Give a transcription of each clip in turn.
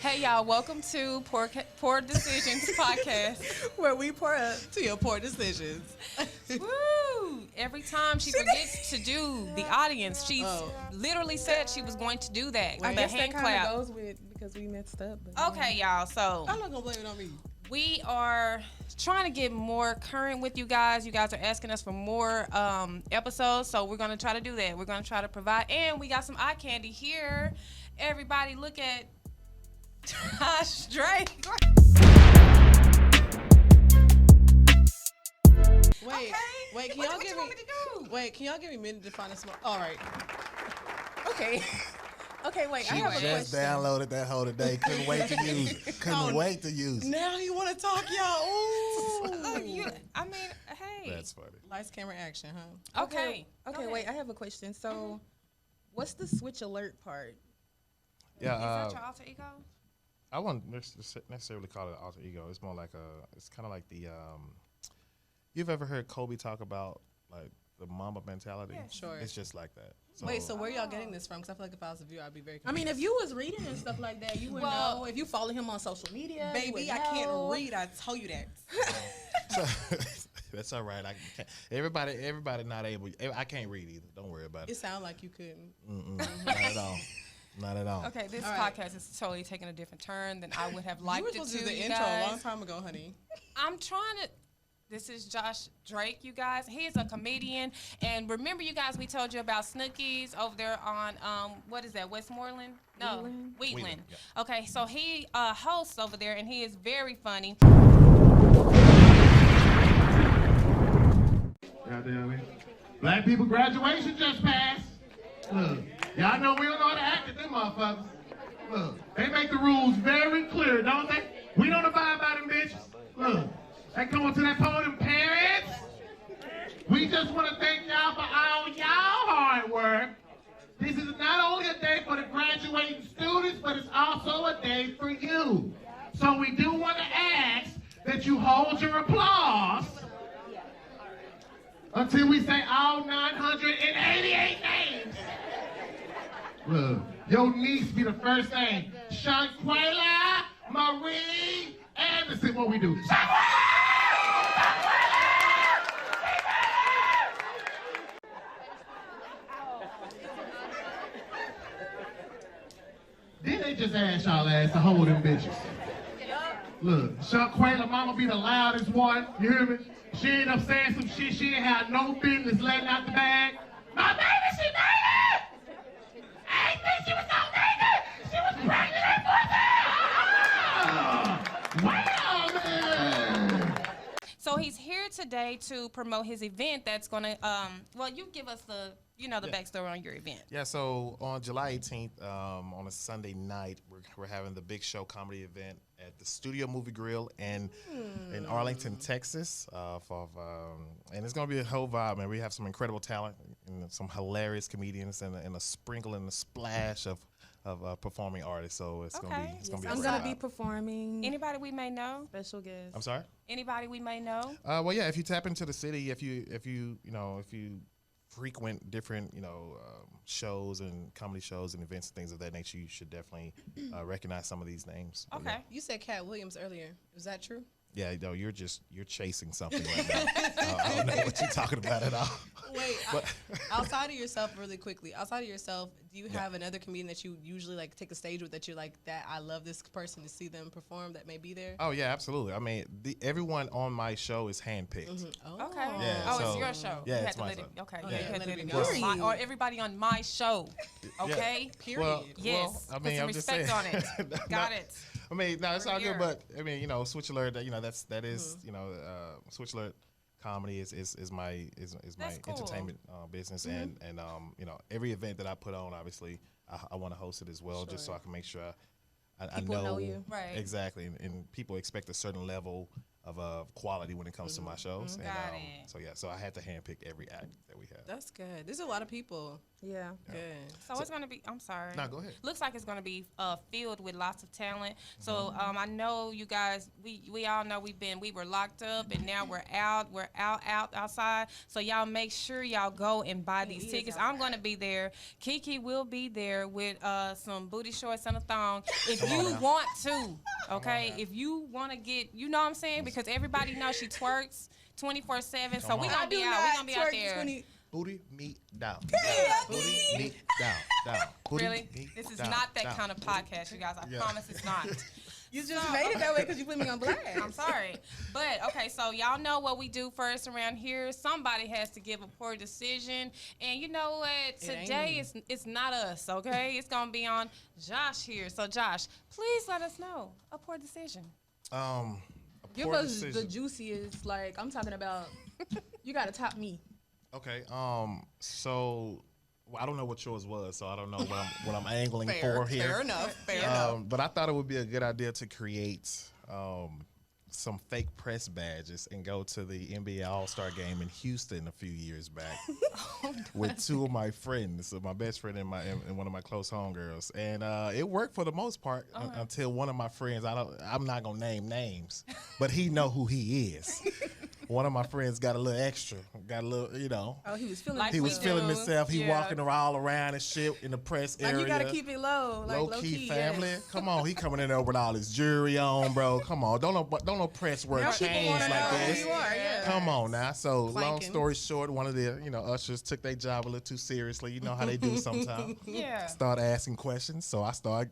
Hey, y'all. Welcome to Pour Decisions podcast. Where we pour up to your poor decisions. Woo! Every time she forgets to do the audience, she literally said she was going to do that. I the guess hand that kind clap. of goes with because we messed up. But Okay, y'all. So I'm not going to blame it on me. we are trying to get more current with you guys. You guys are asking us for more episodes, so we're going to try to do that. We're going to try to provide. And we got some eye candy here. Everybody look at Josh Drake. Wait, can y'all give me? Wait, can y'all give me a minute to find a small? All right. Okay. Okay, wait. I have a just question. downloaded that whole today. Couldn't wait to use it. Couldn't wait to use it. Now you want to talk, y'all? Ooh. Hey. That's funny. Lights, camera, action, huh? Okay. Okay, wait. I have a question. So, what's the switch alert part? Yeah. Is that your alter ego? I wouldn't necessarily call it an alter ego. It's more like it's kind of like the, you've ever heard Kobe talk about like the Mamba mentality? Yes. Sure. It's just like that. So, Wait, so where y'all getting this from? Because I feel like if I was a viewer, I'd be very I confused. mean, if you was reading and stuff like that, you would know. If you follow him on social media, you Baby, would I can't know. read. I tell you that. so that's all right. I can't, everybody not able. I can't read either. Don't worry about It it. sounded like you couldn't. Not at all. Not at all. Okay, this All right. podcast is totally taking a different turn than I would have You liked were it supposed to. to do the You intro a guys. long time ago, honey. I'm trying to. This is Josh Drake, you guys. He is a comedian, and remember, you guys, we told you about Snookies over there on what is that, Westmoreland? No, Wheatland. Yeah. Okay, so he hosts over there, and he is very funny. Goddamn it. Black people graduation just passed. Look, y'all know we don't know how to act at them motherfuckers. Look, they make the rules very clear, don't they? We don't abide by them bitches. Look, they come to that podium, parents. We just want to thank y'all for all y'all hard work. This is not only a day for the graduating students, but it's also a day for you. So we do want to ask that you hold your applause until we say all 988 names. Look, your niece be the first name. Shanquela Marie Anderson. What we do? Then they just ask y'all ass to hold them bitches. Look, Shanquela mama be the loudest one, you hear me? She end up saying some shit she ain't had no business letting out the bag. My baby, she made it! I ain't think she was gonna make it! She was pregnant at 14! Wow, man! So he's here today to promote his event that's going to, well, you give us the backstory on your event. Yeah, so on July 18th, on a Sunday night, we're having the Big Show comedy event at the Studio Movie Grill in Arlington, Texas. And it's going to be a whole vibe, man. We have some incredible talent and some hilarious comedians and a sprinkle and a splash of performing artists. So it's going to be a I'm great gonna be vibe. performing. Anybody we may know? Special guest. I'm sorry? Anybody we may know? Well, yeah, if you tap into the city, if you frequent different, shows and comedy shows and events and things of that nature, you should definitely recognize some of these names. But Okay. You said Cat Williams earlier. Was that true? Yeah, no, you're chasing something right now. I don't know what you're talking about at all. Wait, But- outside of yourself, really quickly, outside of yourself, do you have another comedian that you usually like take a stage with that you're like, that I love this person to see them perform that may be there? Oh yeah, absolutely. I mean, everyone on my show is handpicked. Oh. Okay. Yeah, oh, so- it's your show. yeah, You had it's to my let show. it. Okay. Oh, Yeah, yeah, you had to let let it it go. go. Period. Or everybody on my show. Okay. Period. Well, Yes. well, I Put mean, some I'm just respect saying. on it. Got it. I mean, no, it's We're all here. good, but I mean, Switch Alert, that is, Switch Alert comedy is my That's cool. entertainment business, and every event that I put on, obviously, I want to host it as well, just so I can make sure I People know, know you. Right. exactly, and people expect a certain level of quality when it comes to my shows, and Got it. so I had to handpick every act that we have. That's good. There's a lot of people Yeah. Good. So it's gonna be. I'm sorry. No, go ahead. Looks like it's gonna be filled with lots of talent. So I know you guys. We all know we were locked up and now we're out. We're outside. So y'all make sure y'all go and buy these tickets. I'm gonna be there. Kiki will be there with some booty shorts and a thong. If you want to, okay. If you want to get, you know what I'm saying, because everybody knows she twerks 24/7. So we gonna be out. We gonna be out there. Booty meat down. Booty meat down. Booty Really? meat This is down, not that down. kind of podcast, you guys. I promise it's not. You just made it that way because you put me on blast. I'm sorry. But, okay, so y'all know what we do first around here. Somebody has to give a poor decision. And you know what? Today, it's not us, okay? It's going to be on Josh here. So, Josh, please let us know a poor decision. Give us the juiciest. Like, I'm talking about, you got to top me. Okay. So I don't know what yours was, so I don't know what I'm angling for here. Fair enough. Fair enough. But I thought it would be a good idea to create some fake press badges and go to the NBA All-Star game in Houston a few years back with two of my friends, so my best friend and one of my close homegirls, and it worked for the most part until one of my friends. I'm not gonna name names, but he know who he is. One of my friends got a little extra, got a little, you know. Oh, he was feeling Like He was feeling himself. He Yeah. walking all around and shit in the press area. Like, you got to keep it low. Like, Low key family. yes. Come on, he coming in there with all his jewelry on, bro. Come on, don't no press wear Now people chains want to like know this. who you are, yeah. Come on now. So long Clanking. story short, one of the ushers took their job a little too seriously. You know how they do sometimes. Yeah. Start asking questions, so I started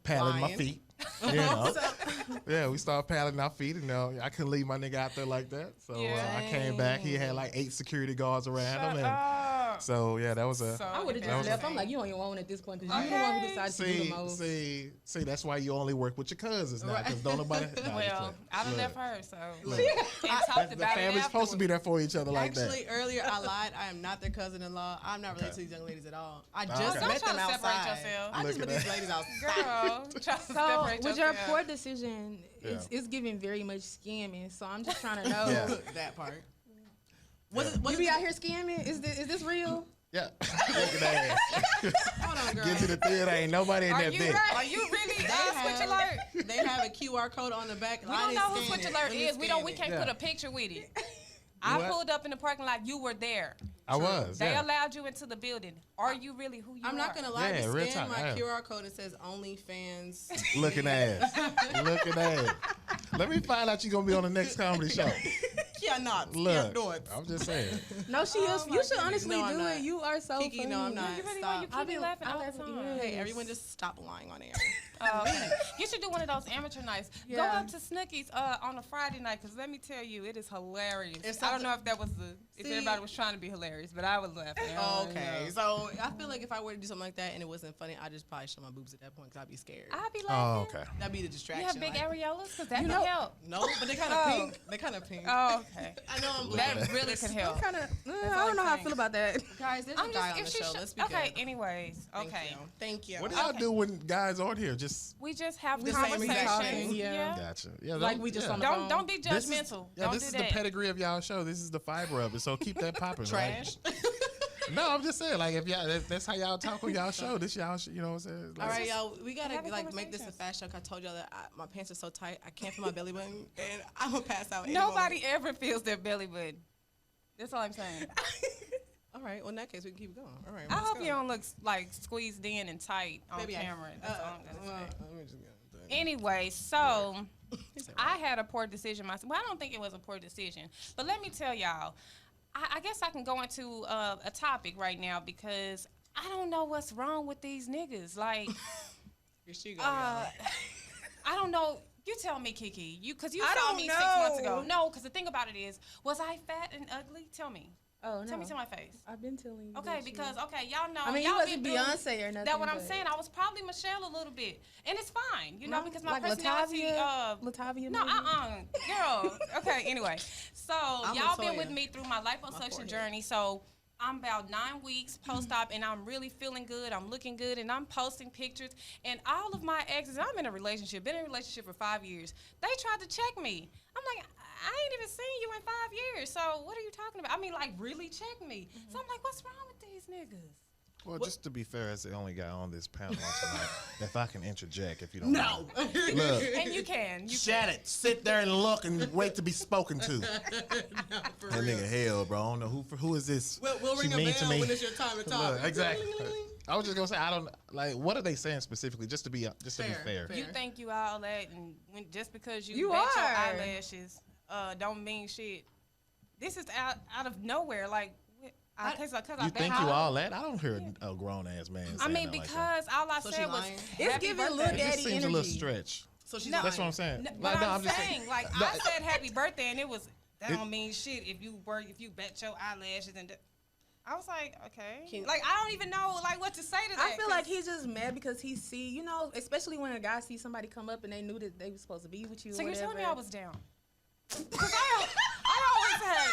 paddling my Lying. feet. Yeah, we started paddling our feet, and I couldn't leave my nigga out there like that. So I came back. He had like 8 security guards around him, and so yeah, that was a. I would have That just was left. I'm like, you on your own at this point because you're the one who decided to do the most. See, that's why you only work with your cousins now, because don't nobody. Well, I done left her, so. Look. And talked The about family's it supposed to be there for each other like Actually, that. earlier I lied. I am not their cousin-in-law. I'm not related to these young ladies at all. I just okay. met Don't them try to separate outside. yourself. I just Look met at these that. ladies outside. Girl, try to So separate with your yourself. poor decision, it's giving very much scamming. So I'm just trying to know. Yeah. That part. You be out here scamming? Is this real? Yeah, look at that. Hold on, girl. Get to the theater. Ain't nobody in Are that you bitch. right? Are you really Switch Alert? They have a QR code on the back. We don't know who Switch Alert is. We can't Yeah. put a picture with it. I What? pulled up in the parking lot. You were there. I was. They Yeah. allowed you into the building. Are you really who you are? I'm not gonna lie. Yeah, to real scan time, my yeah. QR code. It says OnlyFans. Looking ass. Looking ass. Let me find out you're gonna be on the next comedy show. Cannot. Look, Do it. I'm just saying. No, she is. You should honestly No, I'm do not. it. You are so Kiki, funny. no, I'm not. You really Stop. are. You keep me laughing all the time. Hey, everyone, just stop lying on air. Oh, okay. You should do one of those amateur nights. Go Yeah. up to Snooki's on a Friday night, because let me tell you, it is hilarious. If I don't something- know if that was if See- everybody was trying to be hilarious, but I was laughing. Okay, so I feel like if I were to do something like that and it wasn't funny, I'd just probably show my boobs at that point because I'd be scared. I'd be Oh, laughing. okay. That'd be the You distraction. have big like, areolas? Because that You can know- help. No, but they kind of Oh. pink. They kind of pink. Oh, okay. I know I'm black. That really can help. Kind of. I don't know how I feel about that. Guys, there's I'm a guy just, on the if she show. should- Let's be okay, good. anyways. Okay. Thank you. What do y'all do when guys aren't here? Just We just have The same exact conversations. thing. Yeah. gotcha. Yeah, Like we just on the Don't phone. be This is- judgmental. Yeah, Don't this do is that. the pedigree of y'all show. This is the fiber of it. So keep that popping. Trash. Right? No, I'm just saying, like, if y'all, that's how y'all talk on y'all show. This y'all, you know what I'm saying? Like, All right, y'all. We gotta have a make this a conversation. fast show. 'Cause I told y'all that my pants are so tight, I can't feel my belly button, and I'm gonna pass out. any Nobody ever feels their belly button. That's all I'm saying. moment. All right. Well, in that case, we can keep going. All right. I let's hope go. you don't look like squeezed in and tight on Maybe camera. That's all I'm gonna say. let me just go. Anyway, so I had a poor decision myself. Well, I don't think it was a poor decision, but let me tell y'all. I guess I can go into a topic right now because I don't know what's wrong with these niggas. Like, Here she go. y'all. I don't know. You tell me, Kiki. Because you I saw don't me 6 months know. ago. No, because the thing about it is, was I fat and ugly? Tell me. Oh no. Tell me to my face. I've been telling you. Okay, that because you- y'all know. I mean, y'all you wasn't been through- Beyonce or nothing. That's what I'm but- saying. I was probably Michelle a little bit, and it's fine, you know, No, because my like personality. Latavia. No, maybe? girl. Okay, anyway, so y'all been Latoya. with me through my liposuction forehead. journey. So I'm about 9 weeks post-op, and I'm really feeling good. I'm looking good, and I'm posting pictures. And all of my exes, I'm in a relationship, been in a relationship for 5 years. They tried to check me. I'm like, I ain't even seen you in 5 years. So what are you talking about? I mean, like, really check me. So I'm like, what's wrong with these niggas? Well, just to be fair, as the only guy on this panel tonight, if I can interject, if you don't mind. Look, And you can. shut it. Sit there and look and wait to be spoken to. That nigga hell, bro. I don't know who is this. We'll She ring a mean bell to me. when it's your time to talk. Look, exactly. I was just gonna say I don't like. What are they saying specifically? Just to be fair. You think you all that, and just because you You bet your are. eyelashes, don't mean shit. This is out of nowhere. Like, cause I You bet think you all that? I don't hear a grown ass man. I saying mean, that like that. because all I So she said was lying? It's happy giving birthday. Lil It just Daddy seems energy. a little stretch. So she's No. That's what lying. I'm saying. No, Like, but no, I'm I'm just saying, like, No, I said happy birthday, and it was that It- don't mean shit if you bet your eyelashes and. I was like, okay, Can- like I don't even know like what to say to that. I feel like he's just mad because he see, you know, especially when a guy sees somebody come up and they knew that they were supposed to be with you. So or you're telling me whatever. I was down? Because I always had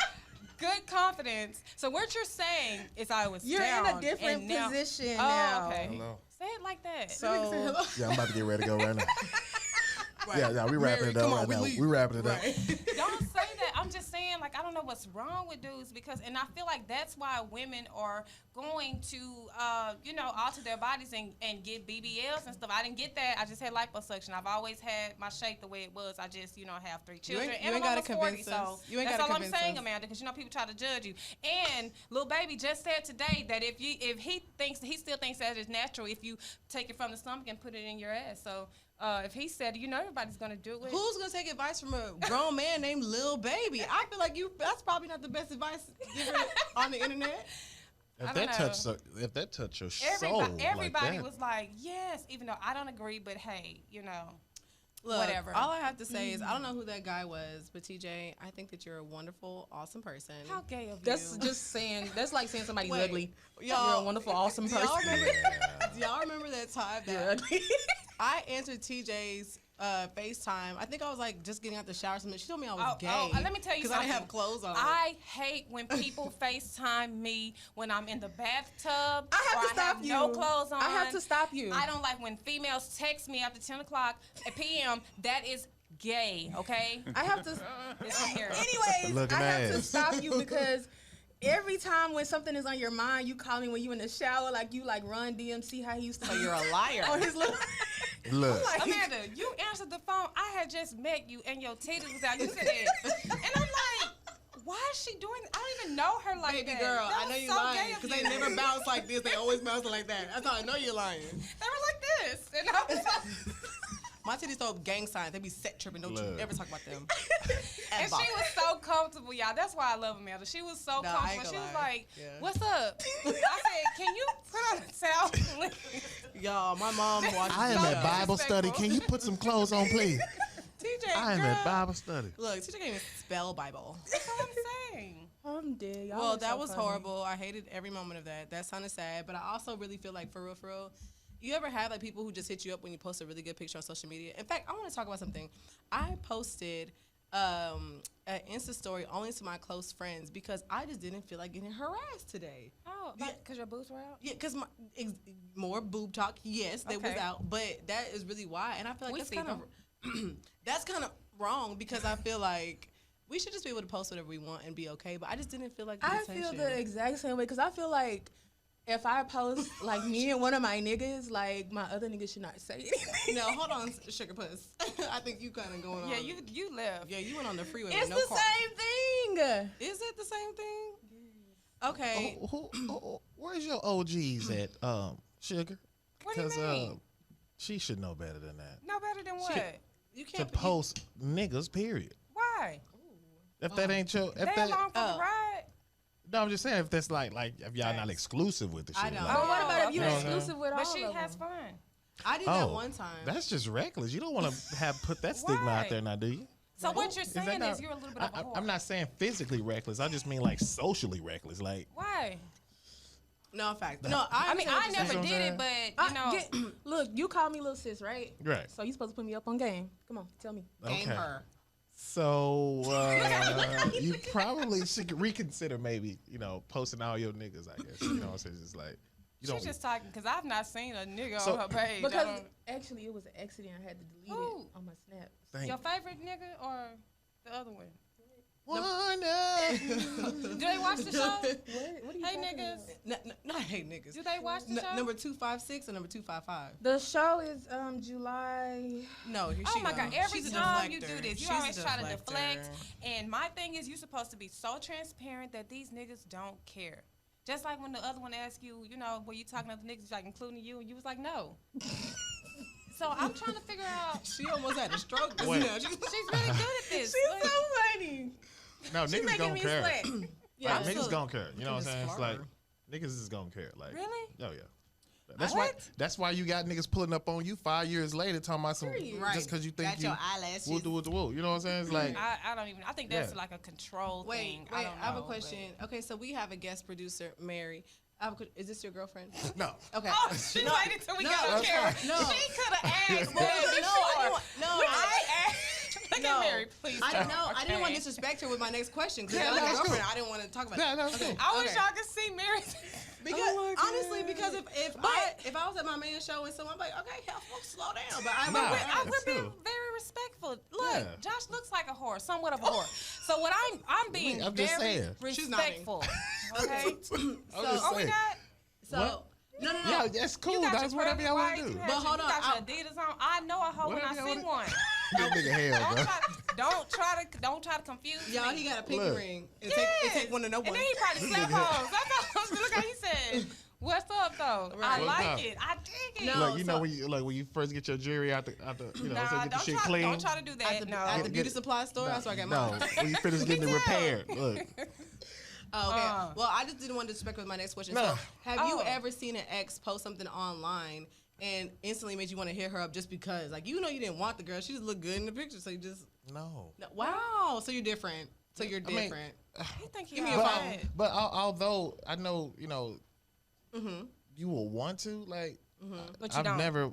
good confidence. So what you're saying is I was You're down. in a different and now, position oh, now. okay. Hello. Say it like that. So Yeah, I'm about to get ready to go right now. Right. Yeah, we wrapping it up come on, right we now. leave. We wrapping it up. Right. Don't say that. I'm just saying, like, I don't know what's wrong with dudes and I feel like that's why women are going to, alter their bodies and get BBLs and stuff. I didn't get that. I just had liposuction. I've always had my shape the way it was. I just, have 3 children. you and ain't I'm gotta almost 40, convince us. so You ain't that's gotta all I'm convince saying, us. Amanda, because, people try to judge you. And Lil Baby just said today that if he still thinks that it's natural if you take it from the stomach and put it in your ass. So, if he said, everybody's going to do it. Who's gonna take advice from a grown man named Lil Baby? I feel like that's probably not the best advice given on the internet. If I that don't touched your soul, Everybody like was like, yes, even though I don't agree, but hey, Look, whatever. all I have to say is I don't know who that guy was, but TJ, I think that you're a wonderful, awesome person. How gay of that's you. just saying. That's like saying somebody's Wait, ugly. y'all- You're a wonderful, awesome Do person. y'all remember that time You're that ugly. I answered TJ's FaceTime? I think I was like just getting out the shower or something. She told me I was Oh, gay. let me tell you because I something. didn't have clothes on. I hate when people FaceTime me when I'm in the bathtub. I have or to stop have you. no clothes on. I have to stop you. I don't like when females text me after 10 o'clock p.m. That is gay, okay? I have to. It's from here. Anyways, Looking I have to ass. stop you because every time when something is on your mind, you call me when you in the shower, like you like Run DMC how he used to. So you're a liar. on his little. Look, like, Amanda, you answered the phone. I had just met you and your titties was out. You said it. And I'm like, why is she doing I don't even know her like Baby that. girl, That I know was you so lying gay of because you. they never bounce like this. They always bounce like that. That's how I know you're lying. They were like this. And I was like, My titties throw up gang signs. They be set tripping. Don't you Look. ever talk about them. and she was so comfortable, y'all. That's why I love Amanda. She was so Nah, I ain't comfortable. She gonna was lie. like, Yeah. what's up? I said, can you put on a towel? Y'all, my mom watches I am the at show. Bible study. Can you put some clothes on, please? TJ, I am girl. at Bible study. Look, TJ can't even spell Bible. That's what I'm saying. I'm dead. Y'all Well, are that so was funny. horrible. I hated every moment of that. That sounded sad, but I also really feel like for real, you ever have like people who just hit you up when you post a really good picture on social media? In fact, I want to talk about something. I posted an Insta story only to my close friends because I just didn't feel like getting harassed today. Oh, because your boobs were out? Yeah, because more boob talk. Yes, they was Okay. out, but that is really why. And I feel like We that's see kind of that's kind of wrong because I feel like we should just be able to post whatever we want and be okay. But I just didn't feel like the I attention. feel the exact same way because I feel like if I post like me and one of my niggas, like my other niggas should not say anything. No, hold on, Sugar Puss. I think you kind of going on. Yeah, you left. Yeah, you went on the freeway It's with no the car. same thing. Is it the same thing? Okay. Where's your OGs at, Sugar? What do you mean? She should know better than that. No better than what? You To can't post niggas, period. Why? If that ain't your, if They that, along for the Oh. ride? no, I'm just saying if that's like if y'all not exclusive with the shit. I know. like- Oh, what about if you okay. exclusive with all But she of has them? fun. I did that one time. That's just reckless. You don't want to have put that stigma Why? out there now, do you? So what you're Is that saying not- is you're a little bit of a whore. I'm not saying physically reckless. I just mean like socially reckless. Like, Why? No, in fact. No, I mean, understand what I you're never saying. did it, but, you know. Look, you call me little sis, right? right. So you supposed to put me up on game. Come on, tell me. Game her. So you probably should reconsider maybe, posting all your niggas, I guess. You know what I'm saying? Just like you don't She's just talking because I've not seen a nigga So- on her page. I Because don't- actually it was an accident. I had to delete Who? it on my snap. think your favorite nigga or the other one? Wonder. Do they watch the show? What are you Hey, talking niggas. about? Not hey niggas. Do they watch the show? Number 256 or number 255? The show is July. No, here Oh she my go. God! Every She's a time you deflector. do this, you She's a always try to deflector. deflect. And my thing is, you're supposed to be so transparent that these niggas don't care. Just like when the other one asked you, you know, were you talking to the niggas, like including you, and you was like, no. So I'm trying to figure out. She almost had a stroke. Wait. She's really good at this. She's Like, so funny. No, She's niggas making gonna me care. sweat. Yeah, Yeah, niggas gonna care. You know what I'm saying? It's like Slur. niggas is gonna care. Like, Really? Oh yeah. That's why. What? That's why you got niggas pulling up on you 5 years later, talking about some Right. just because you think Got you your eyelashes. woo. You know what I'm saying? It's like I don't even. I think that's Yeah. like a control thing. Wait, I don't know. I have a but- question. Okay, so we have a guest producer, Mary. Is this your girlfriend? no. Okay. Oh, she waited till we got on that's camera. fine. No. She could have asked. No, I asked. Look No. at Mary, please. I don't. didn't want to Okay. disrespect her with my next question because Yeah, I was no, a that's girlfriend. cool. I didn't want to talk about Nah, it. that's cool. I wish Okay. y'all could see Mary. Because Oh my honestly, God. because if I was at my man's show and someone like, okay, hell, folks, slow down. But I Nah. I would be true. very respectful. Look, Yeah. Josh looks like a whore, somewhat of a whore. So what I'm being I'm just very saying. She's nodding. respectful. Okay. I'm just Are we saying. not? So What? no. Yeah, that's cool. You got That's your whatever pearly y'all want whites, to do. you had But your- hold you on, got your Adidas on. I know a hoe when I Whatever see y'all one. That nigga hell, bro. Don't try to confuse Y'all, me. he got a pinky Look. ring. It Yes. take one to know one. And then he probably slap hoes. That's all. Look how he said. What's up though? I Right. What's like up? it. I dig it. No. Like you know when you first get your jewelry out the you know Nah, so get the don't shit try, clean. don't try to do that. at the, no. at the Get- beauty supply store, that's where I got no, mine. when you finish getting it too. repaired. Look, Oh, okay. Well, I just didn't want to disrespect with my next question. No. So, have you Oh. ever seen an ex post something online and instantly made you want to hit her up just because, like, you know, you didn't want the girl, she just looked good in the picture, so you just no. wow. So you're different. So you're I mean, different. You think he Give me all a right. phone. But although I know you know Mm-hmm. you will want to like But you I've don't. never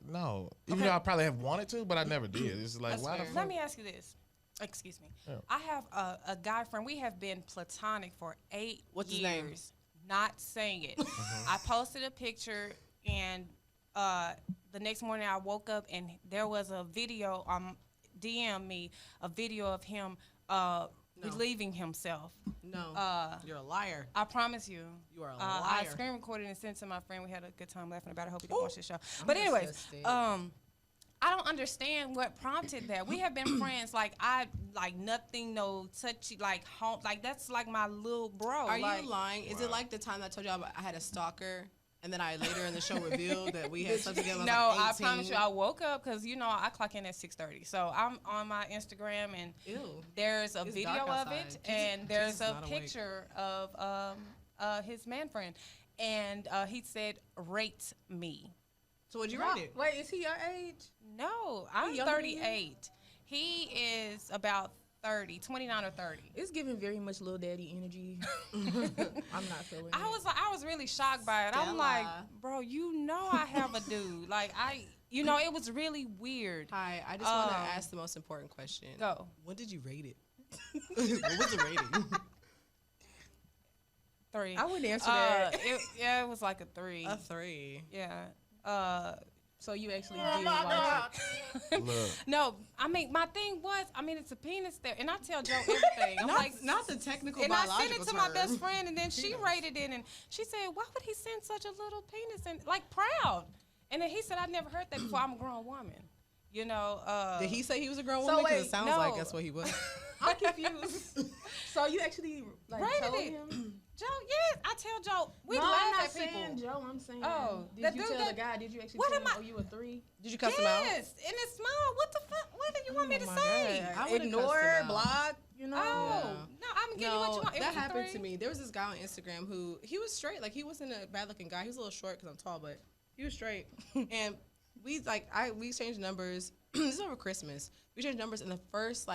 no even Okay. though I probably have wanted to, but I never did. It's like That's why the fair. fuck? Let me ask you this. Excuse me. Yeah. I have a guy friend. We have been platonic for 8 What's his years. name? Not saying it. I posted a picture, and the next morning I woke up and there was a video DM me a video of him relieving himself. No. You're a liar. I promise you. You are a I liar. screen recorded and sent it to my friend. We had a good time laughing about it. I hope you don't watch this show. But anyways, disgusted. I don't understand what prompted that. We have been friends. Like nothing, no touchy, like home. Like that's like my little bro. Are like, you lying? Is it like the time that I told you I had a stalker and then I later in the show revealed that we had something together when No, I was I like 18? promise you. I woke up because I clock in at 6:30. So I'm on my Instagram and Ew. there's a It's video dark of outside. it, Jesus- and there's Jesus a not awake. picture of his man friend, and he said, "Rate me." So would you rate it? Wait, is he your age? No, I'm younger than you? 38. He is about 30, 29 or 30. It's giving very much little daddy energy. I'm not feeling it. I was really shocked by it. I'm like, Stella. bro, I have a dude. Like it was really weird. Hi, I just want to Um, ask the most important question. Go. When did you rate it? What was the rating? 3. I wouldn't answer that. It was like a 3. A 3. Yeah. So you actually did watch it. Look, No, I mean my thing was, it's a penis there, and I tell Joe everything. I'm like, not the technical and I biological sent it to term. my best friend, and then she rated it, and she said, "Why would he send such a little penis?" And like proud, and then he said, "I never heard that before. I'm a grown woman." You know. Did he say he was a grown So woman? Because wait, it sounds no. like that's what he was. I'm confused. So you actually Rated told it. him? Joe, yes, I tell Joe we No, laugh I'm not at people. saying Joe. I'm saying. Oh, did that you dude tell that- the guy? Did you actually What tell am him? I- Oh, you a 3? Did you cuss him out? Yes, and it's small. What the fuck? What do you want me to Oh my say? God. I would've cussed Ignore, him out. block. You know. Oh, Yeah. no, I'm gonna give you what you want. It that was a happened 3. to me. There was this guy on Instagram who he was straight. Like he wasn't a bad looking guy. He was a little short because I'm tall, but he was straight. And we exchanged numbers. This is over Christmas. We exchanged numbers, in the first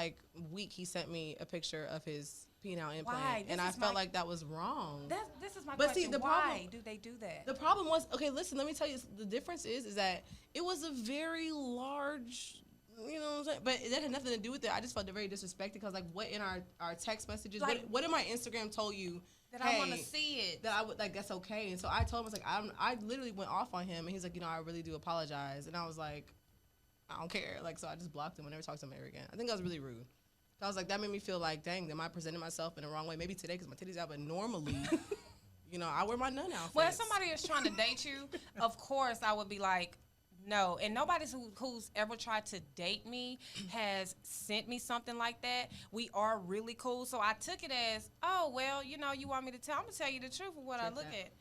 week he sent me a picture of his penile implant, Why? and This I is felt my- like that was wrong. This is my But see, question. the Why problem- do they do that? The problem was, okay, listen, let me tell you, the difference is that it was a very large, you know what I'm saying? But that had nothing to do with it. I just felt very disrespected because, what in our text messages, Like- what in my Instagram told you that hey, I want to see it. that I would, that's okay. And so I told him, I literally went off on him, and he's like, I really do apologize. And I was like, I don't care. So I just blocked him. I never talked to him ever again. I think that was really rude. So I was like, that made me feel like, dang, am I presenting myself in the wrong way? Maybe today because my titties out, but normally, you know, I wear my nun outfits. Well, if somebody is trying to date you, of course I would be like, no. And nobody who's ever tried to date me has sent me something like that. We are really cool. So I took it as, oh, well, you know, you want me to tell, I'm going to tell you the truth of what I look at.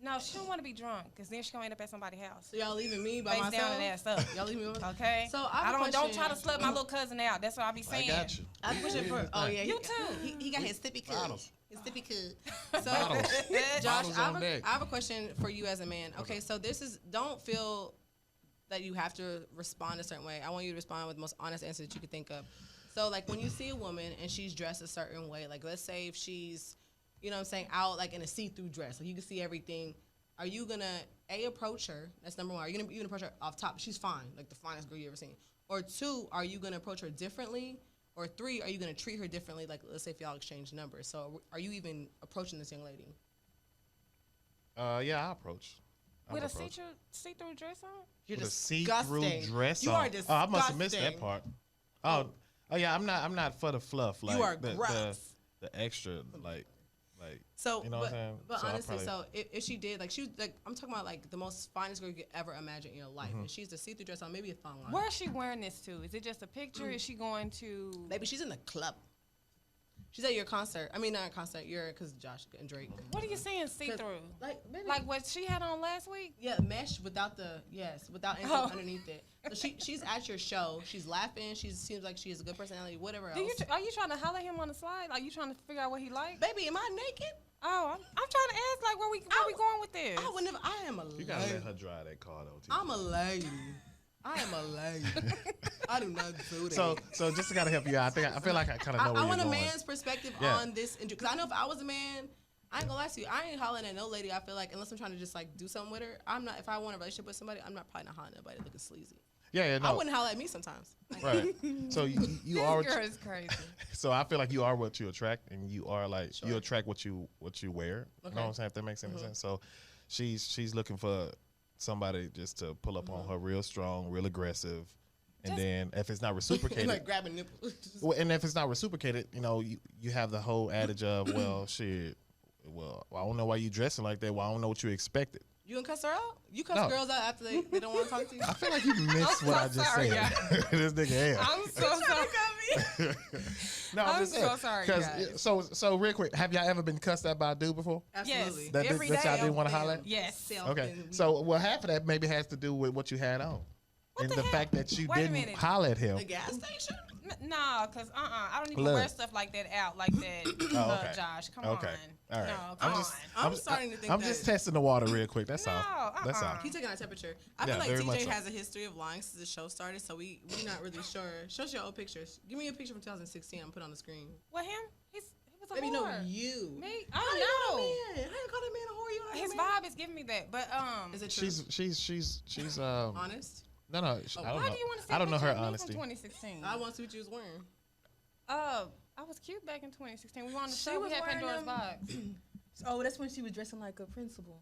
No, she don't want to be drunk because then she going to end up at somebody's house. So y'all leaving me by Face myself? down and ass up. Y'all leaving me by myself? Okay? So I don't try to slut my little cousin out. That's what I be saying. I got you. I'm pushing for. Oh yeah, You too. He got his sippy cool. Bottles. His sippy cool. So, Bottles. Josh, Bottles on deck. I have a question for you as a man. Okay, so this is don't feel that you have to respond a certain way. I want you to respond with the most honest answer that you could think of. So like when you see a woman and she's dressed a certain way, like let's say if she's, you know what I'm saying, out like in a see-through dress, like you can see everything. Are you gonna approach her? That's number one. Are you gonna approach her off top? She's fine, like the finest girl you ever seen. Or two, are you gonna approach her differently? Or three, are you gonna treat her differently? Like let's say if y'all exchange numbers. So are you even approaching this young lady? Yeah, I approach. With a see-through dress on? You're With a see-through disgusting. dress You on. are disgusting. Oh, I must have missed that part. Oh yeah, I'm not for the fluff. Like You are the, gross. The extra like. So, you know what I'm saying? but So I honestly, probably- if she did, like, she was, like, I'm talking about, like, the most finest girl you could ever imagine in your life. And she's a see-through dress on, maybe a thong line. Where is she wearing this to? Is it just a picture? Is she going to... Maybe she's in the club. She's at your concert. I mean, not a concert. Because Josh and Drake. What are you saying see-through? Like, maybe. Like what she had on last week? Yeah, mesh without without anything underneath it. So she's at your show. She's laughing. She seems like she has a good personality, whatever else. Are you trying to holler at him on the slide? Are you trying to figure out what he like? Baby, am I naked? Oh, I'm trying to ask, like, where we going with this? I would never. I am a lady. You gotta let her drive that car though. Too. I'm a lady. I am a lady. I do not do that. So just to kind of help you out, I feel like I kind of know where I you're want a going. man's perspective Yeah. on this, because I know if I was a man, I ain't gonna lie to you, I ain't hollering at no lady. I feel like unless I'm trying to just like do something with her, I'm not. If I want a relationship with somebody, I'm probably not hollering at nobody looking sleazy. Yeah, I no. wouldn't holler at me sometimes. Right. So you are. This girl is crazy. So I feel like you are what you attract, and you are like you attract what you wear. You know what I'm saying? If that makes any sense. So she's looking for somebody just to pull up on her real strong, real aggressive, and then if it's not reciprocated, Like grabbing nipples. well, and if it's not reciprocated, you know, you have the whole adage of, well, shit, well, I don't know why you dressing like that. Well, I don't know what you expected. You gonna cuss her out? You cuss No. girls out after they don't want to talk to you? I feel like you missed what I just sorry, said. This nigga ass. I'm so sorry. No, I'm just so saying, sorry, 'cause guys. so real quick, have y'all ever been cussed out by a dude before? Absolutely. Yes. That Every y'all day didn't want to Damn. holler at? Yes. Self Okay, and- so well, half of that maybe has to do with what you had on, and the the hell? fact that you Wait a didn't minute. holler at him. the gas station? Nah, cause I don't even Blood. wear stuff like that out like that. okay. Josh, come Okay. on. All right. No, come I'm starting to think I'm that- just testing the water real quick. That's all. No, That's all. He's taking our temperature. I Yeah, feel like very much TJ so. has a history of lying since the show started, so we not really sure. Show us your old pictures. Give me a picture from 2016. I'm gonna put it on the screen. What him? He was a Maybe whore. no, you. Me? How I you don't know. Man? How you call that man a whore? You know His that man? vibe is giving me that, but Is it true? She's honest? no I don't why know. do you want to see I don't know her picture of me honesty. from 2016? I want to see what you was wearing. I was cute back in 2016. We were on the She show. We was had wearing Pandora's them- box. Oh, that's when she was dressing like a principal.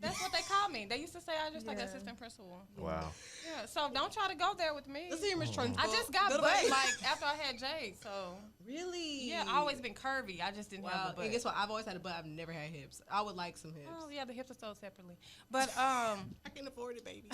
That's what they called me. They used to say I just like Yeah. assistant principal. Wow. Yeah, so don't try to go there with me. Let's see your Miss Trunchbull. I just got Little butt bit. like after I had Jade, so Really? yeah, I always been curvy. I just didn't have Wow. the butt. And guess what? I've always had a butt. I've never had hips. I would like some hips. Oh yeah, the hips are sold separately. But I can't afford it, baby.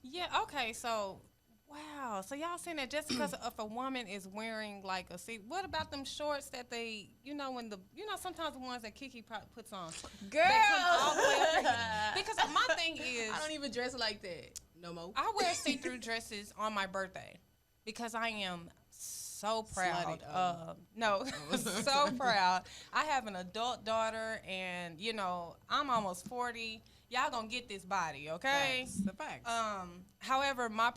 yeah, okay, so wow. So y'all saying that just because if a woman is wearing like a see, what about them shorts that they, when sometimes the ones that Kiki puts on, Girl, they come all the way up here. Because my thing is, I don't even dress like that. No more. I wear see-through dresses on my birthday because I am so proud Slutty. of so proud. I have an adult daughter, and I'm almost 40. Y'all gonna get this body, okay? Facts. The facts. However, my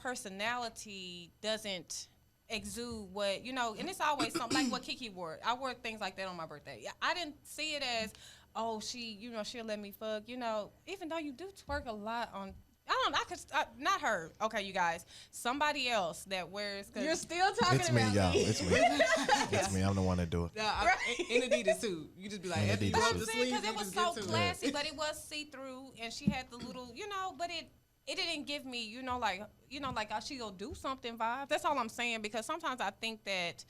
personality doesn't exude what and it's always something like what Kiki wore. I wore things like that on my birthday. I didn't see it as, oh, she'll let me fuck. Even though you do twerk a lot on. Not her. Okay, you guys. Somebody else that wears. You're still talking It's me, about y'all. me. It's me. It's me. I'm the one that do it. Yeah, in Adidas too. You just be like, In after you Adidas But rub I'm the saying sleeves, because it you was just so get to it. classy, but it was see through, and she had the little, but it didn't give me, like she go do something vibe. That's all I'm saying, because sometimes I think that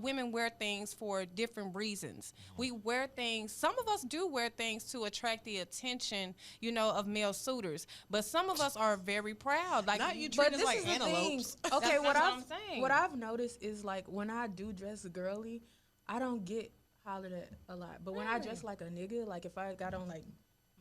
women wear things for different reasons. We wear things. Some of us do wear things to attract the attention, of male suitors. But some of us are very proud. Like, Not you But treat us this like is the thing. antelopes. Okay, That's what I'm saying. what I've noticed is like when I do dress girly, I don't get hollered at a lot. But when I dress like a nigga, like if I got on like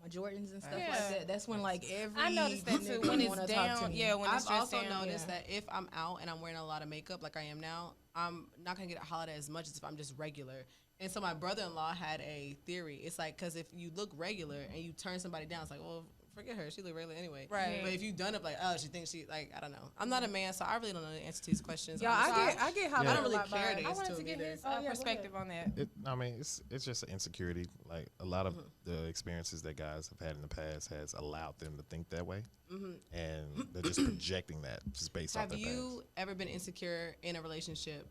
my Jordans and stuff Yeah. like that, that's when like every I noticed that too. nigga When it's wanna talk to down, me. yeah. When it's I've just also down, noticed yeah. that if I'm out and I'm wearing a lot of makeup like I am now, I'm not going to get hollered at as much as if I'm just regular. And so my brother-in-law had a theory. It's like, because if you look regular and you turn somebody down, it's like, well, forget her. She look regular anyway. Right. But if you done up like, oh, she thinks she, like, I don't know. I'm not a man, so I really don't know the answer to these questions. Yeah, I get hollered I at don't a really lot care by- to I It's wanted to to him get either. his Oh, yeah, go perspective on that. I mean, it's just an insecurity. Like a lot of the experiences that guys have had in the past has allowed them to think that way, and they're just projecting that just based off Have their you ever been insecure in a relationship,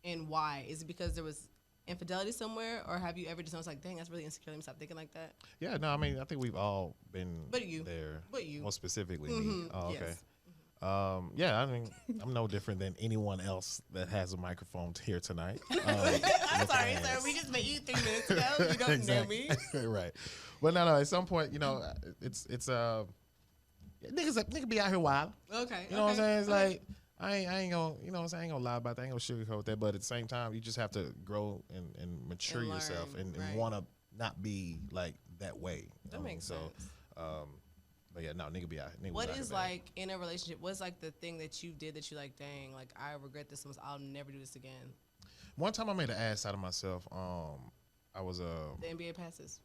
and why? Is it because there was infidelity somewhere, or have you ever just noticed like, dang, that's really insecure, let me stop thinking like that? past. Yeah, no, I mean, I think we've all been But you. there. But you. More specifically me. Oh, okay. Yes. Yeah, I mean, I'm no different than anyone else that has a microphone here tonight. I'm sorry, sir. We just met you 3 minutes ago. You don't know me. Right. Well, no. At some point, it's nigga be out here wild. Okay. You know what I'm saying? It's like I ain't gonna, you know what I'm saying? I ain't gonna lie about that. I ain't gonna sugarcoat that. But at the same time, you just have to grow and mature And yourself learn, and right. want to not be like that way. That makes sense. But yeah, no, nigga be out. Nigga What be out is here bad. like in a relationship? What's like the thing that you did that you like? Dang, like I regret this. I'll never do this again. One time I made an ass out of myself. I was The NBA passes.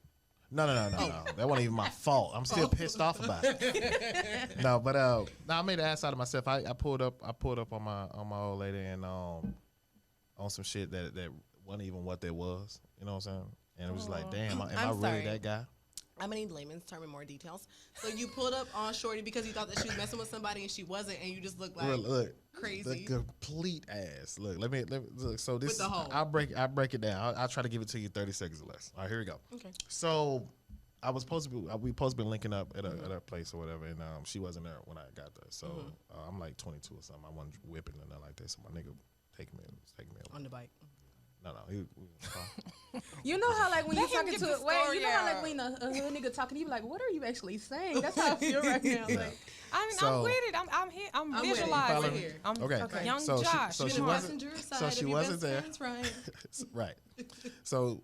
No. That wasn't even my fault. I'm still pissed off about it. No, but I made an ass out of myself. I pulled up on my old lady and on some shit that wasn't even what that was. You know what I'm saying? And it was like, damn, am I really sorry. that guy? I'm gonna need layman's term and more details. So you pulled up on Shorty because you thought that she was messing with somebody and she wasn't, and you just looked like Look, crazy. the complete ass. Look, let me look. So this, With the hole. I'll break it down. I'll try to give it to you 30 seconds or less. All right, here we go. Okay. So I was supposed to be, we supposed to be linking up at a place or whatever, and she wasn't there when I got there. So I'm like 22 or something. I wasn't whipping or nothing like that. So my nigga taking me On the bike. No, You know how like when Let you him talking get to the it, wait, you know how story like when a hood nigga talking to you, like, what are you actually saying? That's how I feel right now. Like, I mean, So- I'm with it. I'm here. I'm with it. visualizing. Follow me. I'm Okay. young So she- Josh. so you she know. wasn't- Passenger so side she of your wasn't best there. friend's right. right. So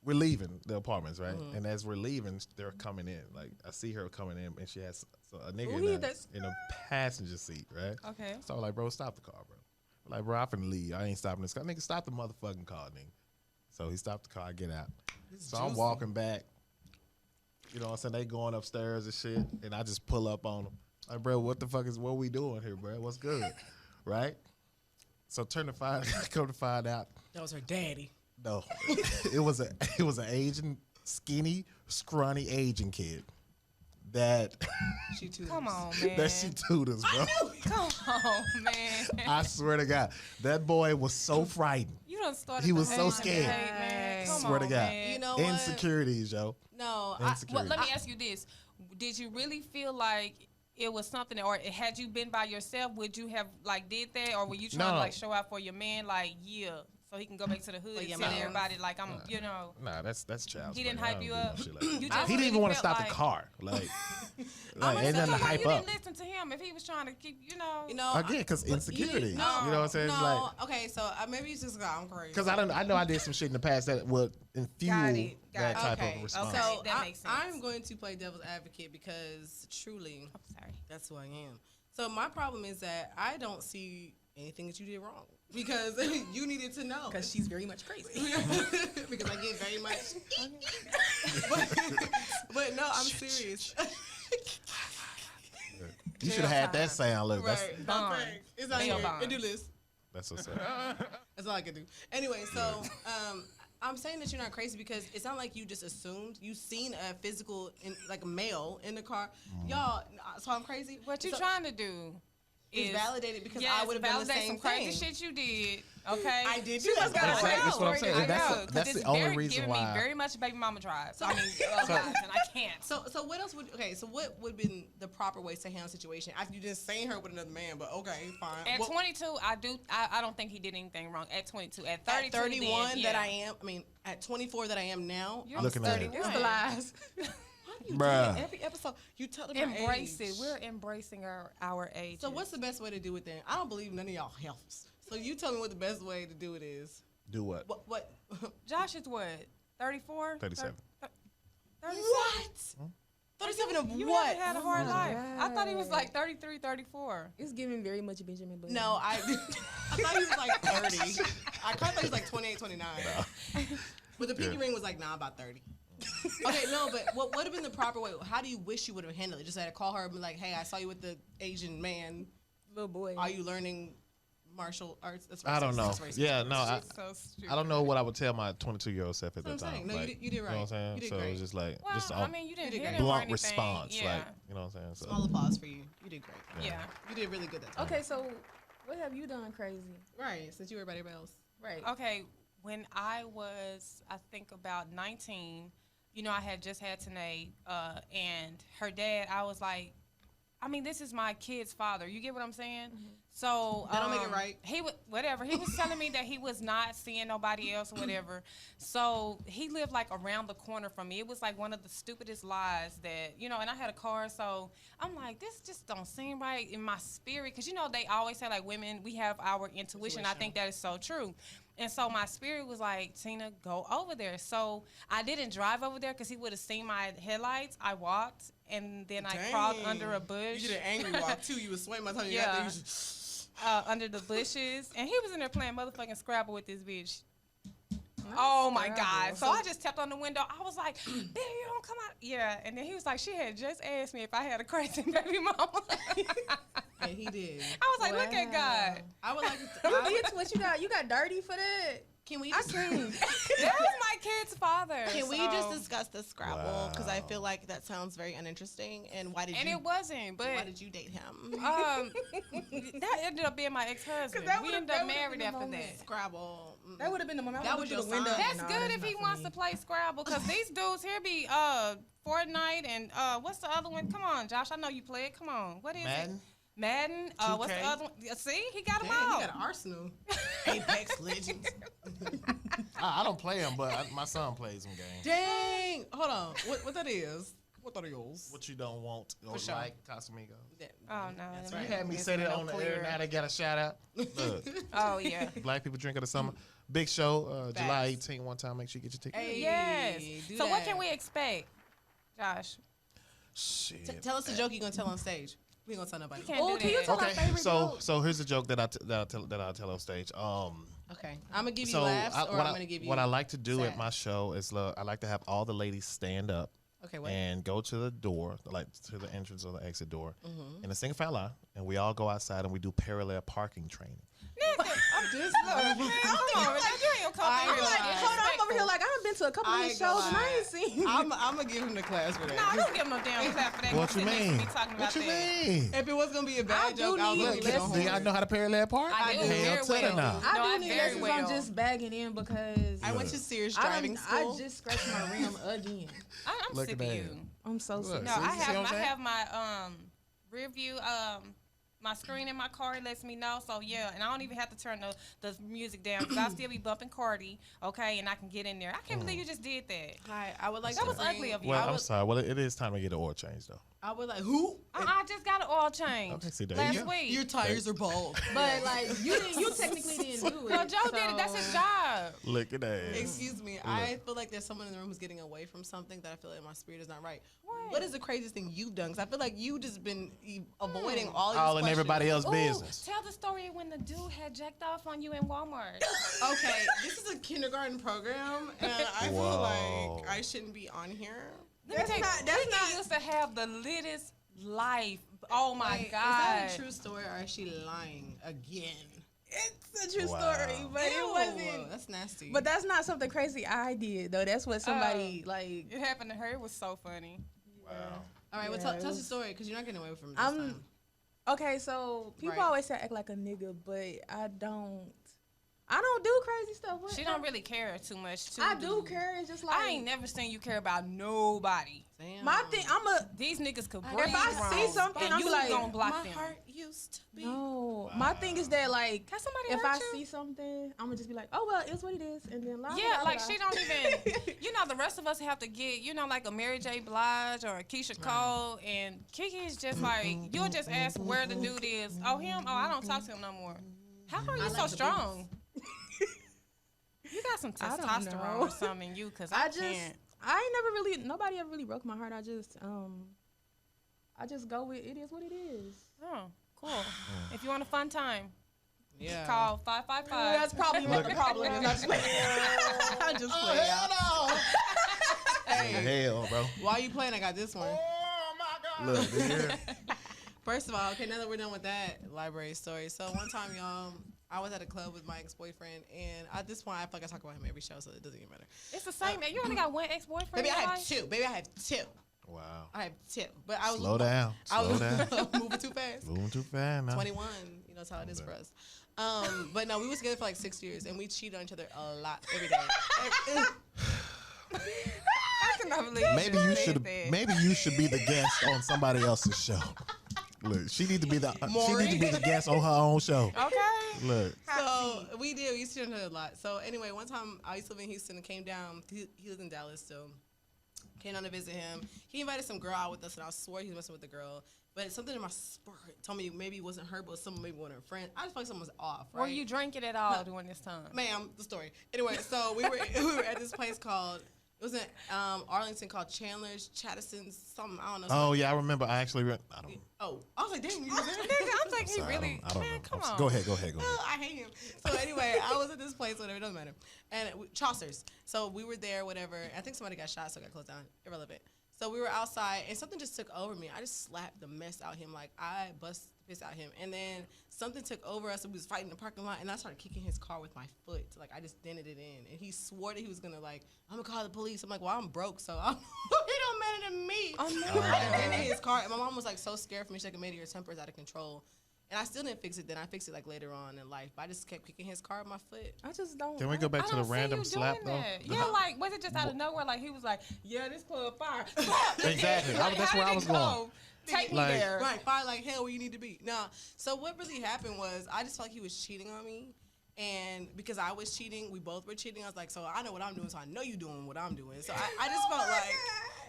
we're leaving the apartments, right? And as we're leaving, they're coming in. Like I see her coming in, and she has a nigga Ooh, in, a, that's- in a passenger seat, right? Okay. So I'm like, bro, stop the car, bro. I'm like, bro, I'm finna leave. I ain't stopping this car. Nigga, stop the motherfucking car, nigga. So he stopped the car. I get out. So I'm walking back. You know what I'm saying? They going upstairs and shit, and I just pull up on them. Like, bro, what we doing here, bro? What's good, right? So come to find out, That was her daddy. no, it was an Asian, skinny, scrawny Asian kid that She too. Come on, man. that she tutors, bro. Come on, man. I swear to God, that boy was so frightened. You done started. He the was so whole scared. debate, man. Come Swear to on, God. man. You know what? Insecurities, yo. No, Insecurity. Well, let me ask you this: did you really feel like it was something, or had you been by yourself, would you have like did that, or were you trying to No. like show out for your man, like so he can go back to the hood and your tell man. everybody like I'm, Nah, that's child's He play. didn't I hype don't you do up? no shit like that. You just He didn't even really want to felt stop the car. Like I'm ain't nothing to hype you up. didn't listen to him if he was trying to keep, you know. Again, because insecurity. You know No, what I'm saying? It's no. like, Okay, so maybe it's just I'm crazy. because I know I did some shit in the past that would fuel it, got that it. type Okay, of response. okay. So That makes sense. I'm going to play devil's advocate because truly, Sorry. that's who I am. So my problem is that I don't see anything that you did wrong because you needed to know. because she's very much crazy. Because I get very much. but no, I'm serious. You should have had that sound. Look, Right. Bond. Thanks. It's not Bail here. bond. And do this. that's what's up. That's all I can do. Anyway, so I'm saying that you're not crazy because it's not like you just assumed you seen a physical, like a male in the car. Y'all, so I'm crazy. What you So- trying to do It's validated because yes, I would have done the validate same some thing. crazy shit you did. Okay, I did She do must that. got a Exactly, real that's what I'm story. saying. I That's know, the- 'cause that's it's the only very reason giving why- me very much baby mama drive. I mean, vibes, and I can't. So what else would so what would have been the proper ways to handle the situation after you just seen her with another man? But okay, fine. At What- 22, I don't think he did anything wrong. At 22, at 32, at 31 then, that yeah. I am, I mean, at 24 that I am now, You're I'm Looking at it. 31. It's the lies. You do Bruh. it every episode. You tell them Embrace age. it. We're embracing our age. So what's the best way to do it then? I don't believe none of y'all helps. So you tell me what the best way to do it is. Do what? What? Josh is what? 34? 37. 37? What? 37 of You what? haven't had a Oh hard my life. I thought he was God. like 33, 34. It's giving very much Benjamin Button. No, I thought he was like 30. I kind of thought he was like 28, 29. But the pinky ring was like, nah, about 30. Okay, no, but what would have been the proper way? How do you wish you would have handled it? Just had to call her and be like, hey, I saw you with the Asian man. Little boy. Are you learning martial arts? That's I don't racist. know. That's racist. Yeah, no, I, She's so stupid. I don't know what I would tell my 22-year-old self at That's that what I'm time. saying. No, Like, you did right. You know what I'm saying? You did So great. it's just like, Well, just I mean, you didn't did hit great. him or blunt anything. response. Yeah. Like, you know what I'm saying? So, Small applause for you. You did great. Yeah. You did really good that time. Okay, so what have you done crazy? Right, since you were everybody else. Right. Okay, when I was, I think about 19, you know, I had just had Tanae, and her dad, I was like, I mean, this is my kid's father. You get what I'm saying? So That don't make it right. He would whatever. He was telling me that he was not seeing nobody else or whatever. So he lived like around the corner from me. It was like one of the stupidest lies that, you know. And I had a car, so I'm like, this just don't seem right in my spirit, because you know they always say like women, we have our intuition. I think that is so true. And so my spirit was like, Tina, go over there. So I didn't drive over there because he would have seen my headlights. I walked, and then I crawled under a bush. You did an angry walk too. You was sweating by the time you got there. You just, Under the bushes. And he was in there playing motherfucking Scrabble with this bitch. Oh my God. So I just tapped on the window. I was like, baby, you don't come out. Yeah. And then he was like, she had just asked me if I had a crazy baby mama. and he did. I was like, look at God. I would like to. You did what you got. You got dirty for that. Can we I just can't. That was my kid's father. can we so- just discuss the Scrabble? Because I Wow. feel like that sounds very uninteresting. And why did And you? it wasn't, but Why did you date him? that ended up being my ex-husband. 'Cause that We would've- ended that up would've married been the after moment. that. Scrabble. That would have been the moment. That I was went to the your window. sign. That's Nah, good if not he for wants me. to play Scrabble, because these dudes here be Fortnite and what's the other one? Come on, Josh, I know you play it. Come on, what is Madden? it? Madden. What's the 2K? other one? See, he got them Damn, all. he got an arsenal. Apex Legends. I don't play them, but my son plays them games. Dang. Hold on. What that is? What that is? What you don't want or For sure. like, Casamigo. Oh no, That's that right. You had me makes say that no on the clear. air. Now they got a shout out. Look, Oh yeah. Black People Drink of the Summer. Big show, July Facts. 18th. One time, make sure you get your ticket. Hey, Yes. do So what that. can we expect, Josh? Shit. Tell us a joke you're gonna tell on stage. We ain't gonna tell nobody. Can't Oh, do can you that. tell our Okay, favorite so joke? so here's a joke that I tell on stage. Okay, I'm gonna give you So laughs, or what I'm gonna give you. what I like to do at sad. my show is I like to have all the ladies stand up Okay, wait. and go to the door, like to the entrance or the exit door, Mm-hmm. in a single file line, and we all go outside and we do parallel parking training. This Come on, man, you ain't gonna I come ain't here. gonna lie. Hold on, I'm over here like I've been to a couple of I his ain't gonna shows and I lie. ain't seen. I'm gonna give him the class for that. No, I don't give him no damn clap for that. What you He needs to mean? be talking about What you that. mean? If it was gonna be a bad I do joke, I was need gonna get on Do y'all horn. know how to parallel park? I do Hell very to the well. no. No, I I do need very lessons. I'm well. just bagging in because I went to Sears I driving school. I just scratched my rim again. I'm Look sick at of that. you. I'm so Look. sick. No, See- I see what I'm have saying? my rear view my screen in my car. It lets me know. So yeah, and I don't even have to turn the music down because I'll still be bumping Cardi. Okay, and I can get in there. I can't believe you just did that. Hi, I would like That to was bring- ugly of you. Well, I I'm was- sorry. Well, it is time to get an oil change though. I would like who? I just got an oil change Okay, see, there you last go. week. Your tires are bald. But like you technically didn't do it. No, Joe did it. That's his job. Look at that. Excuse me. I feel like there's someone in the room who's getting away from something that I feel like my spirit is not right. What? What is the craziest thing you've done? Because I feel like you just been avoiding all these All in questions. everybody else's Ooh, business. tell the story when the dude had jacked off on you in Walmart. Okay, this is a kindergarten program, and I feel Whoa. like I shouldn't be on here. Let me tell you, Kiki used to have the littest life. Oh my Wait, God. Is that a true story, or is she lying again? It's a true Wow. story, but Ew, it wasn't. That's nasty. But that's not something crazy I did though. That's what somebody like. It happened to her. It was so funny. Wow. all right, well, Yeah, tell it us the was- story because you're not getting away from this I'm- time. Okay, so people Right. always say I act like a nigga, but I don't do crazy stuff. What? She don't really care too much. I do care. It's just like I ain't never seen you care about nobody. Damn. my thing. These niggas could If breathe I wrong, see something, and I'm you like, gonna block my them. heart used to be. No, my thing is that like Can somebody if hurt I you? see something, I'm gonna just be like, oh well, it's what it is, and then Yeah, like she don't even. You know, the rest of us have to get, you know, like a Mary J. Blige or a Keisha Cole, and Kiki is just like you'll just ask where the dude is. Oh, him. Oh, I don't talk to him no more. How are you I so like the strong? You got some I don't testosterone know. or something in you, cause I can't. I ain't never really, nobody ever really broke my heart. I just go with it is what it is. Oh, cool. If you want a fun time, Yeah. call 555. That's probably what the problem is. I just play. I just Oh, play. hell no. Hey, Hell, bro. while you playing, I got this one. Oh, my God. Look, here. First of all, okay, now that we're done with that library story. So one time, y'all, I was at a club with my ex-boyfriend, and at this point, I feel like I talk about him every show, so it doesn't even matter. It's the same. You only got one ex-boyfriend. Baby, in I your have life? two. Baby, I have two. Wow. I have two. But I was Slow down. I was Slow down. moving too fast. Moving too fast now. 21, you know, that's how it is for us. But no, we was together for like 6 years, and we cheated on each other a lot every day. I cannot believe Maybe you should. Maybe you should be the guest on somebody else's show. Look, she need to be the. She Maury. need to be the guest on her own show. Okay. Look. So we did. We used to cheat on each other a lot. So anyway, one time I used to live in Houston and came down. He lives in Dallas still. Came down to visit him. He invited some girl out with us, and I swore he was messing with the girl. But something in my spirit told me maybe it wasn't her, but someone maybe one of her friends. I just felt like something was off, right? Were you drinking at all during this time? Ma'am, the story. Anyway, so we were at this place called, it was in Arlington called Chandler's, Chattison, something, I don't know. Oh yeah, I remember. I actually. I don't. Oh, I was like, damn, you was there? I'm thinking he Sorry, really. I don't Man, know. come on. Go ahead. Go ahead. I hate him. So anyway, I was at this place, whatever, it doesn't matter. And Chaucer's. So we were there, whatever. I think somebody got shot, so it got closed down. Irrelevant. So we were outside, and something just took over me. I just slapped the mess out of him. Like, I bust the piss out of him. And then something took over us, and we was fighting in the parking lot, and I started kicking his car with my foot. Like, I just dented it in. And he swore that he was going to, like, I'm going to call the police. I'm like, well, I'm broke, so it don't matter to me. I dented his car. And my mom was, like, so scared for me. She's like, maybe your temper's out of control. And I still didn't fix it then. I fixed it, like, later on in life. But I just kept kicking his car with my foot. I just don't. Can we go back I to the don't see random you slap doing though? that. Yeah, like was it just out of nowhere? Like he was like, "Yeah, this club fire." Exactly. Like, That's how where did I it was go? going. Take me Like- there. Right, fire like hell where you need to be. Now, so what really happened was I just felt like he was cheating on me. And because I was cheating, we both were cheating. I was like, so I know what I'm doing, so I know you doing what I'm doing. So I just felt like,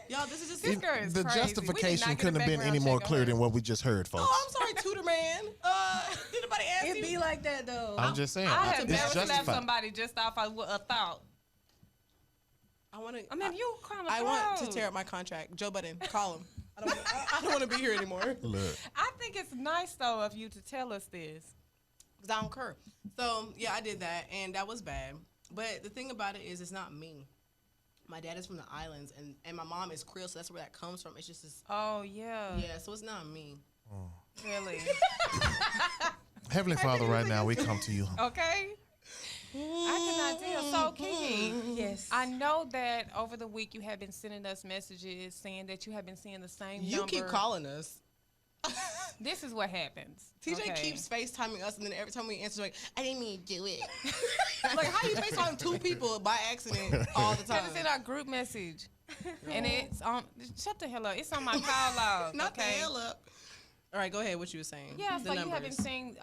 y'all, this is just... This girl is The crazy. We did justification not get a couldn't have been any background more check on clear her. than what we just heard, folks. Oh, I'm sorry, Tutor Man. Did anybody ask It you? be like that though. I'm just saying. I have it's never slapped justified. somebody just off of a thought. I want to... I mean, you kind of. I want to tear up my contract. Joe Budden, call him. I don't want to be here anymore. Look, I think it's nice though of you to tell us this. Because I don't care. So, yeah, I did that, and that was bad. But the thing about it is it's not me. My dad is from the islands, and my mom is Creole, so that's where that comes from. It's just this... Oh yeah. Yeah, so it's not me. Really. Heavenly Father, right now we come to you. Okay. I cannot tell. So, Kiki, Yes. I know that over the week you have been sending us messages saying that you have been seeing the same You number. keep calling us. This is what happens. TJ okay? keeps FaceTiming us, and then every time we answer, like, I didn't mean to do it. Like, how do you FaceTime two people by accident all the time? Because it's in our group message. And it's on. Shut the hell up. It's on my call log. Not okay? the hell up. All right, go ahead. What you were saying? Yeah, The so you have been numbers. seeing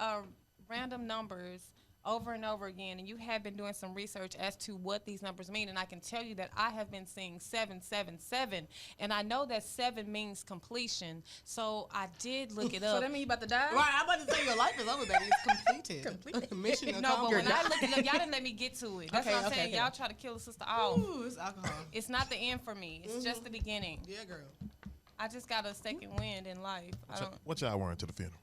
random numbers over and over again, and you have been doing some research as to what these numbers mean. And I can tell you that I have been seeing 777, and I know that 7 means completion. So I did look it So up. that mean you about to die? Right, I'm about to say your life is over, baby. It's completed. Mission no, but accomplished. when I looked it up, y'all didn't let me get to it. That's Okay, what I'm okay, saying. okay. Y'all try to kill a sister off. Ooh, it's alcohol. It's not the end for me. It's just the beginning. Yeah, girl. I just got a second wind in life. I don't. What y'all wearing to the funeral?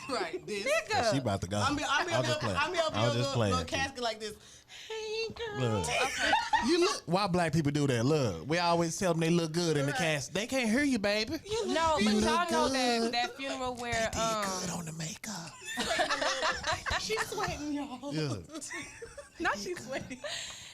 Right, this. Nigga. She about to go. I'm be I'll just play. I'm I'll your just play little it. casket like this. Hey, girl. Look. You look. Why black people do that? Look, we always tell them they look good in the cast. They can't hear you, baby. No, but You y'all look know good. that funeral where Good on the makeup. She's sweating, y'all. Yeah. Not she's sweating.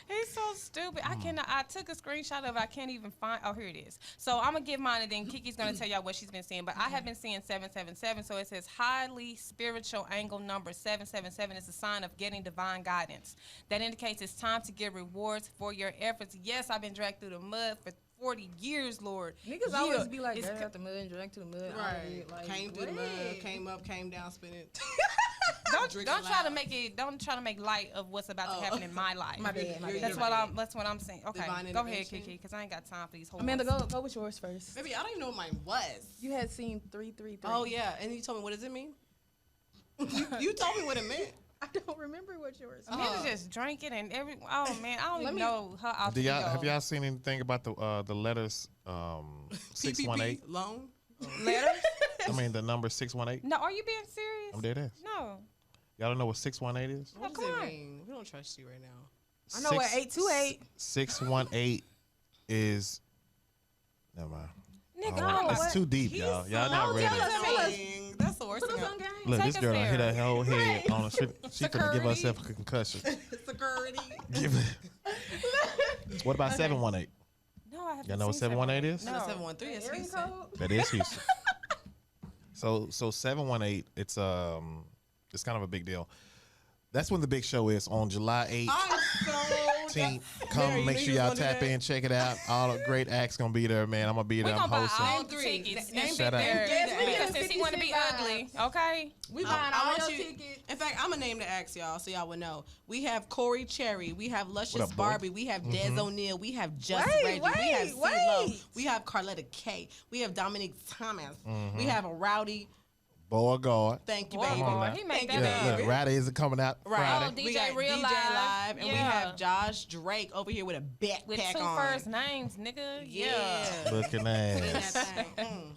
He's so stupid. I cannot. I took a screenshot of it. I can't even find. Oh, here it is. So I'm gonna give mine, and then Kiki's gonna tell y'all what she's been seeing. But I have been seeing 777. So it says highly spiritual angle number 777 is a sign of getting divine guidance. That indicates it's time to get rewards for your efforts. Yes, I've been dragged through the mud for 40 years, Lord. Niggas Yeah. always be like, It's "Get out the mud and drag to the mud." Right. Like, Came through the mud, came up, came down, spin it. Don't Drinking try to loud. make it. Don't try to make light of what's about to happen in my life. My bad, my bad. That's what I'm saying. Okay, Divine go ahead, intervention. Kiki, because I ain't got time for these whole. Amanda, go with yours first. Baby, I don't even know what mine was. You had seen 333. Oh yeah, and you told me what does it mean? you told me what it meant. I don't remember what yours. Amanda's just drinking and every. Oh man, I don't even know her Do outfit. y'all have y'all seen anything about the letters 618? PPP loan. letters? I mean the number 618. No, are you being serious? I'm dead ass. No. Y'all don't know what 618 is? What come does it on. mean? We don't trust you right now. I know what 828. 618 is. Never mind. Nigga, Oh, I'm it's like, too deep, y'all. Y'all not ready. That's the worst Put thing. us on game. Look, Take this us girl done hit there. her whole head on the shit. She finna give Security. herself a concussion. Security. Give it. What about 718? No, I haven't. Y'all know what seen 718 is? No. No. 713 is Area Houston. code? That is Houston. So 718, it's kind of a big deal. That's when the big show is on July 8th. I'm so 18th. Mary, Come, you make knew sure you y'all was gonna tap do that? in, check it out. All the great acts gonna be there, man. I'm gonna be We there. I'm gonna buy hosting. all the Three. tickets. Name and Shout out. there. Yes, we Because get since he want to be 50 ugly, okay? We buying I all want your you. tickets. In fact, I'm gonna name the acts, y'all, so y'all would know. We have Corey Cherry, we have Luscious What up, boy? Barbie, we have Des O'Neal, we have Just Wait, Reggie, we have wait, CeeLo, wait. we have Carletta K, we have Dominique Thomas, we have a Rowdy. Boy, God. Thank you, Boy, baby. on now. he made Thank that you, Yeah, up. baby. look, Ryder isn't coming out Right. Friday. Oh, we DJ got Real DJ Live. Live, and we Yeah. have Josh Drake over here with a backpack With two on. first names, nigga. Yeah. Looking Doing that ass. thing.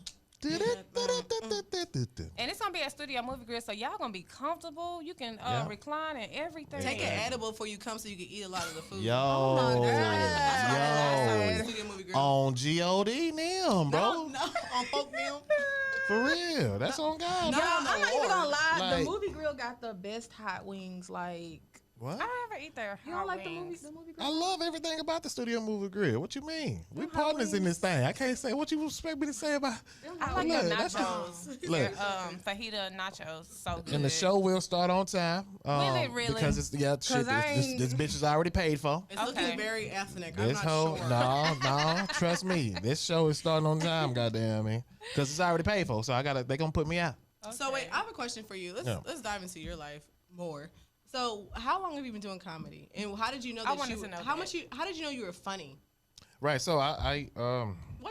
And it's gonna be at Studio Movie Grill, so y'all gonna be comfortable. You can Yeah. recline and everything. Take an edible before you come so you can eat a lot of the food. Yo, That's yo, Studio Movie Grill. on God now, bro. No, on Folk Meal. For real, that's on God. No, bro. I'm not even gonna lie. Like- the movie grill got the best hot wings. Like, What? I never eat their you hot don't like wings. the movie I grill? love everything about the Studio Movie Grill. What you mean? We hot partners in this wings. thing. I can't say what you expect me to say about. I like their Look, that's- nachos. Look. Their fajita nachos, so good. And the show will start on time. Will it really? Because it's shit. I This, ain't- this bitch is already paid for. It's Okay. looking very ethnic. I'm This not whole sure. no, trust me. This show is starting on time. Goddamn me, because it's already paid for. So they gonna put me out. So wait, I have a question for you. Let's dive into your life more. So how long have you been doing comedy, and how did you know I that wanted you? to know How that. much you? How did you know you were funny? Right. So Why are you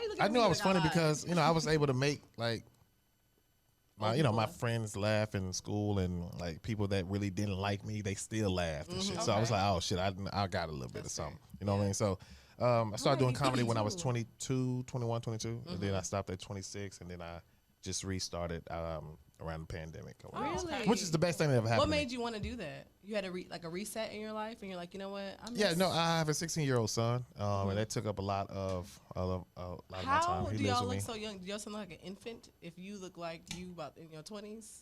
looking I at knew me I was like funny I- because I was able to make like my people. friends laugh in school, and like people that really didn't like me, they still laughed and shit. So I was Okay. like, oh shit, I got a little bit of something. You know what I mean? So I started doing comedy when I was 22, 21, 22, and then I stopped at 26, and then I just restarted around the pandemic, or whatever. Really? Which is the best thing that ever happened. What to me. made you want to do that? You had a reset in your life, and you're like, you know what? Yeah, no, I have a 16-year-old son, and that took up a lot of my How time. He do lives y'all with me. look so young? Do your son look like an infant? If you look like you about in your 20s,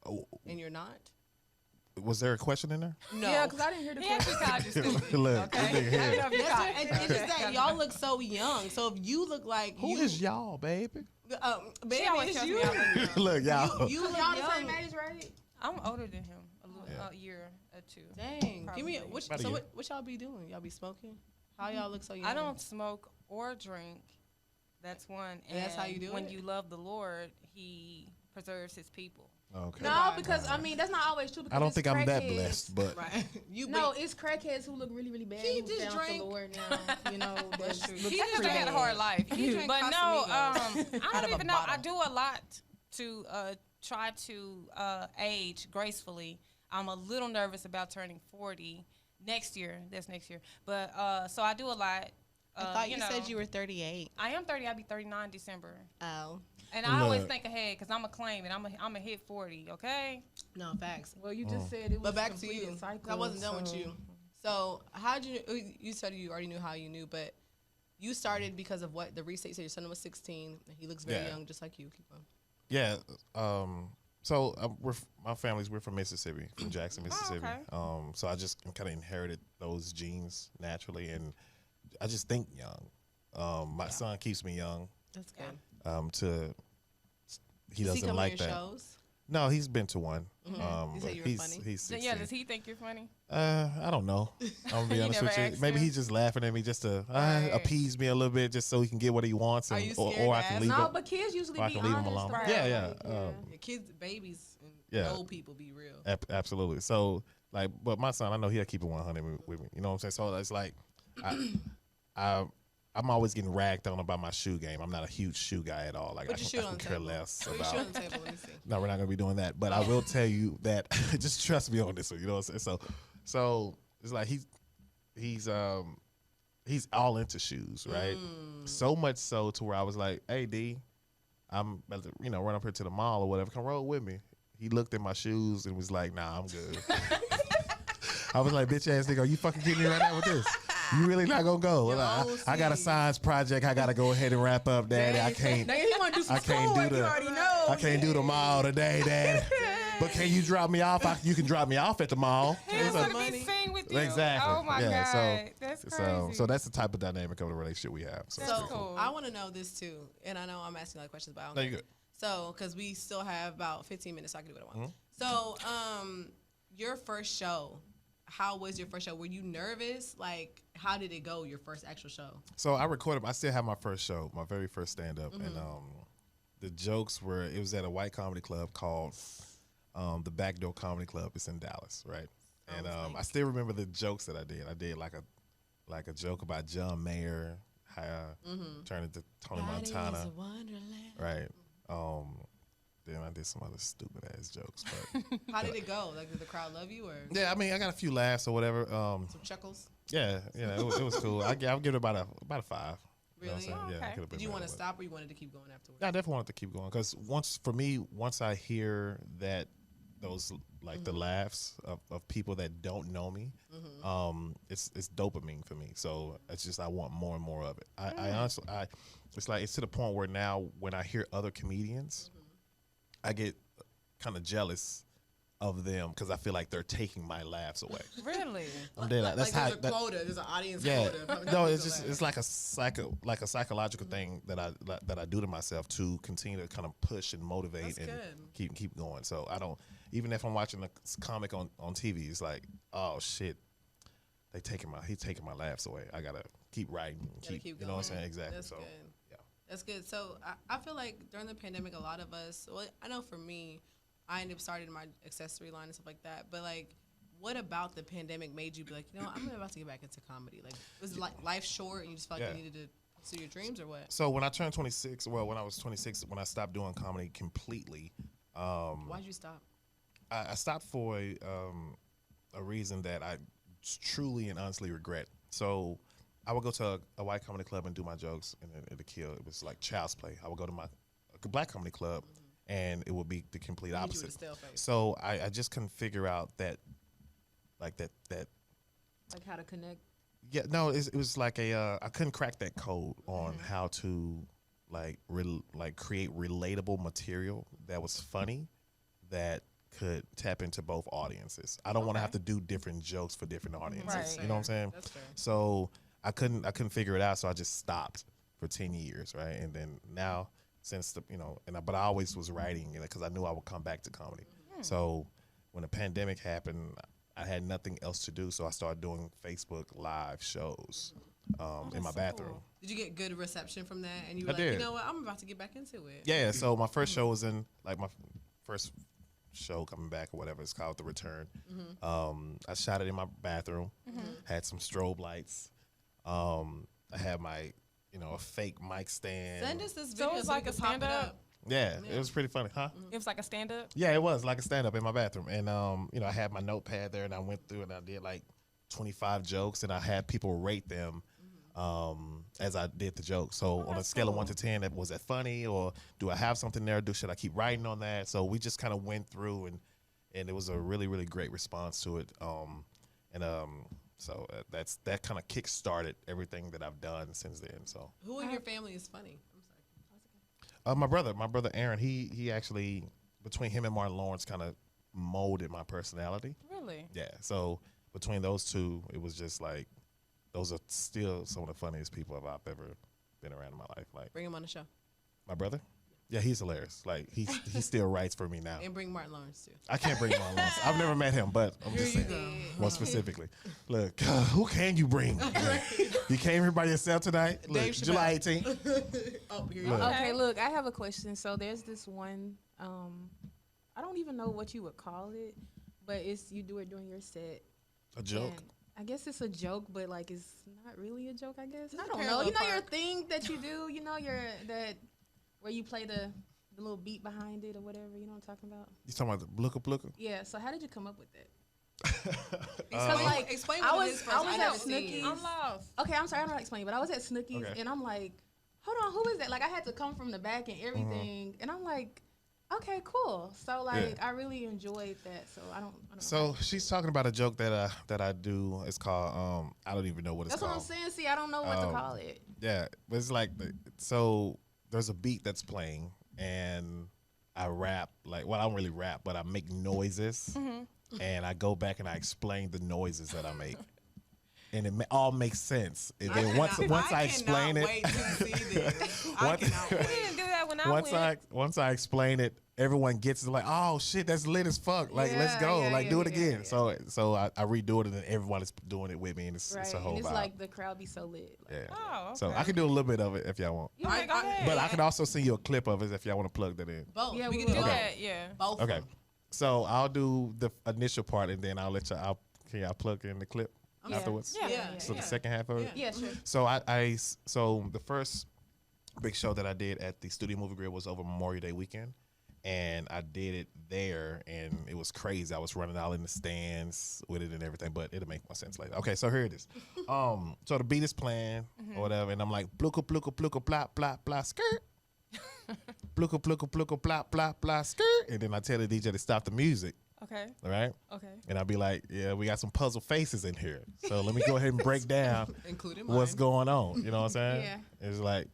Oh, and you're not. was there a question in there? No. Yeah, because I didn't hear the He question. actually called you stupid. Look, this nigga here. I don't know if you That's caught what, it. it's just that y'all look so young. So if you look like Who you, is y'all, baby? baby, She always it's tells you. me I look young. Look, y'all. You look Y'all young. the same age, right? I'm older than him, a year or two. Dang. Give me Probably. what, About a so year. what y'all be doing? Y'all be smoking? How y'all look so young? I don't smoke or drink. That's one. And that's how you do when it? you love the Lord, He preserves His people. Okay. No, because I mean that's not always true. Because I don't it's think I'm that crackheads. blessed, but Right. You No, be- it's crackheads who look really, really bad. He who just found drank. the Lord now. You know, that's true. looks He just pretty had a bad. hard life. He drank But no, Casamigos I out don't of a even know. I bottle. do a lot to try to age gracefully. I'm a little nervous about turning 40 next year. That's next year. But so I do a lot. I thought you know, said you were 38. I am 30. I'll be 39 December. Oh. And I always Look. think ahead because I'm a claim and I'm a hit 40. Okay. No, facts. Well, you just said it was But back to completed you. cycle, I wasn't done with so- you. So how'd you said you already knew how you knew, but you started because of what the reset. You said your son was 16 and he looks very Yeah. young, just like you. Keep going. yeah. So my we're from Mississippi, from Jackson, Mississippi. okay. So I just kind of inherited those genes naturally, and I just think young. My son keeps me young. That's good. He Does doesn't come like on your that. shows? No, he's been to one. You But said you were funny? he's So, 16. yeah, does he think you're funny? I don't know. I'm gonna be You honest never with you. asked Maybe him? he's just laughing at me just to Right. appease me a little bit, just so he can get what he wants, Are and, you or scared I to can ask? leave No, him. but kids usually Or I be can leave 'em honest. alone. about Yeah, it, yeah, like, Your kids, babies, and Yeah. old people be real. Absolutely. So like, but my son, I know he'll keep it 100 with me. You know what I'm saying? So it's like, I I'm always getting ragged on about my shoe game. I'm not a huge shoe guy at all. Like Put I your can shoe on the care table. less Put your shoe about. on the table. Let me see. No, we're not gonna be doing that. But I will tell you that just trust me on this one. You know what I'm saying? So it's like he's all into shoes, right? So much so to where I was like, hey D, I'm about to, run up here to the mall or whatever. Come roll with me. He looked at my shoes and was like, nah, I'm good. I was like, bitch ass nigga, are you fucking kidding me right now with this? You really not gonna go? Your Like, own I got a seed. science project. I gotta go ahead and wrap up, Daddy. I Dang. can't. Now you want to do some I can't do schoolwork, you the- already know. I can't do the mall today, Daddy. But can you drop me off? You can drop me off at the mall. He doesn't want to money. be seen with you. Exactly. Oh my Yeah, God. That's crazy. So that's the type of dynamic of the relationship we have. So, That's So cool. I want to know this too, and I know I'm asking a lot of questions, but I don't No, care. you're good. So, because we still have about 15 minutes, so I can do what I want. Mm-hmm. So, your first show, how was your first show? Were you nervous? Like, how did it go? Your first actual show? So I recorded. I still have my first show, my very first stand up, and the jokes were. It was at a white comedy club called the Backdoor Comedy Club. It's in Dallas, right? And I still remember the jokes that I did. I did like a joke about John Mayer, how turned into Tony Montana, right? Then I did some other stupid ass jokes, but How did it go? Like, did the crowd love you, or yeah, I mean, I got a few laughs or whatever. some chuckles? Yeah, it was cool. I'll give it about a 5. You know what I'm Really? saying? Oh, Yeah, okay. it could've been Did you better, want to but- stop, or you wanted to keep going afterwards? Yeah, I definitely wanted to keep going because once I hear that those like the laughs of people that don't know me, it's dopamine for me. So it's just I want more and more of it. I honestly it's to the point where now when I hear other comedians, I get kind of jealous of them because I feel like they're taking my laughs away. Really? I'm dead. That's like how. there's a quota. There's an audience Yeah, quota. of how many no, people it's can just laugh. it's like a psychological thing that I do to myself to continue to kind of push and motivate That's and good. keep going. So I don't, even if I'm watching a comic on TV, it's like, oh shit, he's taking my laughs away. I gotta keep writing, Gotta keep you know what I'm going. saying? Exactly. That's so good. yeah. That's good. So I feel like during the pandemic, a lot of us, well, I know for me, I ended up starting my accessory line and stuff like that. But like, what about the pandemic made you be like, I'm about to get back into comedy? Like, was life short and you just felt like Yeah. you needed to pursue your dreams, or what? So when I turned 26, when I was 26, when I stopped doing comedy completely, Why'd you stop? I stopped for a reason that I truly and honestly regret. So I would go to a white comedy club and do my jokes, and it'd kill. It was like child's play. I would go to a black comedy club, and it would be the complete Hit you with opposite. a stale face. So I just couldn't figure out that, like that. Like how to connect. Yeah, no, it was like I couldn't crack that code on how to like create relatable material that was funny, that could tap into both audiences. I don't want to have to do different jokes for different audiences. Right. You know what I'm saying? That's fair. So I couldn't figure it out. So I just stopped for 10 years, right? And then now since but I always was writing because I knew I would come back to comedy. So when the pandemic happened, I had nothing else to do. So I started doing Facebook live shows in my bathroom. Did you get good reception from that? And you were I like, did. you know what? I'm about to get back into it. Yeah, so my first show was in my first show coming back or whatever. It's called The Return. I shot it in my bathroom, had some strobe lights. I had my, a fake mic stand. Send us this So video it's so like we a can pop it stand-up? up. Yeah, it was pretty funny, huh? It was like a stand up? Yeah, it was like a stand up in my bathroom. And, I had my notepad there and I went through and I did like 25 jokes and I had people rate them as I did the joke. So on a scale of 1 to 10, was that funny or do I have something there? Should I keep writing on that? So we just kind of went through and it was a really, really great response to it. So that kind of kick-started everything that I've done since then. So Who in your family is funny? I'm sorry. my brother Aaron, he actually between him and Martin Lawrence kind of molded my personality. Really? Yeah. So between those two, it was just like those are still some of the funniest people I've ever been around in my life. Like Bring him on the show. my brother. Yeah, he's hilarious. Like he still writes for me now. And bring Martin Lawrence too. I can't bring Martin Lawrence. I've never met him, but I'm just saying. More specifically, look, who can you bring? Look, you came here by yourself tonight. Look, Dave Chappelle. July 18th. Oh, here you Look. go. Okay, look, I have a question. So there's this one, I don't even know what you would call it, but it's you do it during your set. A joke. And I guess it's a joke, but like it's not really a joke. I guess I a don't know. parallel You know your park. thing that you do. You know your that where you play the little beat behind it or whatever. You know what I'm talking about? You talking about the blooka blooka? Yeah. So how did you come up with that? Explain I what it was is first. I was I at never seen it. Snooki's. I'm lost. Okay, I'm sorry, I'm not explaining, but I was at Snooki's Okay. and I'm like, hold on, who is that? Like I had to come from the back and everything, and I'm like, okay, cool. So like I really enjoyed that. So I don't know. So she's talking about a joke that I do. It's called I don't even know what it's That's what I'm called. saying. See, I don't know what to call it. Yeah, but it's like so there's a beat that's playing and I rap I don't really rap, but I make noises and I go back and I explain the noises that I make. And it all makes sense. And then once I explain it, Wait to see this. I Once- cannot We wait. didn't do that when I went. once I explain it, everyone gets it like, oh shit, that's lit as fuck. Like let's Yeah, go, yeah, like yeah, do it yeah, again. yeah. So I redo it and then everyone is doing it with me and it's Right. a whole And it's vibe. like the crowd be so lit. Like, Yeah. Oh, So okay. I can do a little bit of it if y'all want. You can go ahead. But I can also send you a clip of it if y'all want to plug that in. Both. Yeah, we we can will. do do both. that. Yeah. Both. of Okay. them. So I'll do the initial part and then I'll let y'all. Can y'all plug in the clip Yeah. afterwards? Yeah. Yeah. So the second half of it. Yeah, sure. So the first big show that I did at the Studio Movie Grill was over Memorial Day weekend, and I did it there, and it was crazy. I was running out in the stands with it and everything, but it'll make more sense later. Okay, so here it is. So the beat is playing or whatever, and I'm like bluka bluka bluka blah blah blah skirt. Bluka bluka bluka blah blah blah skirt, and then I tell the DJ to stop the music. Okay. All right. Okay. And I'll be like, yeah, we got some puzzle faces in here. So let me go ahead and break down Including what's mine. going on. You know what I'm saying? Yeah. It's like,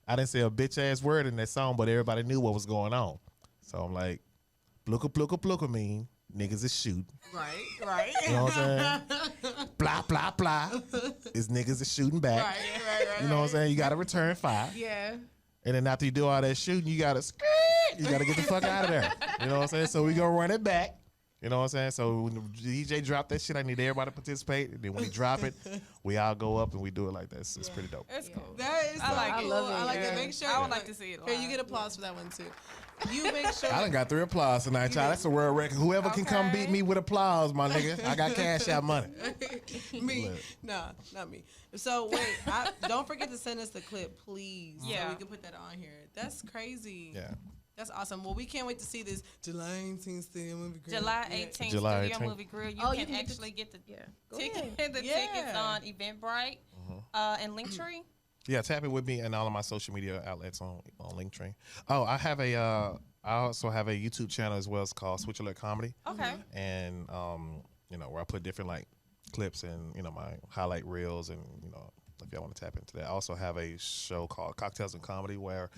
I didn't say a bitch ass word in that song, but everybody knew what was going on. So I'm like, bluka bluka bluka mean niggas is shooting. Right. You know what I'm saying? Blah, blah, blah is niggas is shooting back. Right. You know what I'm saying? You got to return fire. Yeah. And then after you do all that shooting, you got to get the fuck out of there. You know what I'm saying? So we go run it back. You know what I'm saying? So when the DJ drop that shit, I need everybody to participate. And then when he drop it, we all go up and we do it like that. It's pretty dope. It's cool. That is I like so it. cool. love it, I like yeah. it. Make sure. I would like to see it Here, you live. get applause for that one too. You make sure. I done got 3 applause tonight, y'all. That's a world record. Whoever can come Okay. beat me with applause, my nigga. I got cash out money. me. Look. Nah, not me. So wait, don't forget to send us the clip, please. So Yeah. we can put that on here. That's crazy. Yeah. That's awesome. Well, we can't wait to see this July 18th Studio Movie Grill. July Yeah. 18th, July Studio 18th. Movie Grill. You Oh, can you can get the- actually get the Yeah. Go ticket, ahead. the Yeah. tickets on Eventbrite and Linktree. Yeah, tap it with me and all of my social media outlets on Linktree. Oh, I also have a YouTube channel as well. It's called Switch Alert Comedy. Okay. And where I put different like clips and my highlight reels, and if y'all want to tap into that. I also have a show called Cocktails and Comedy where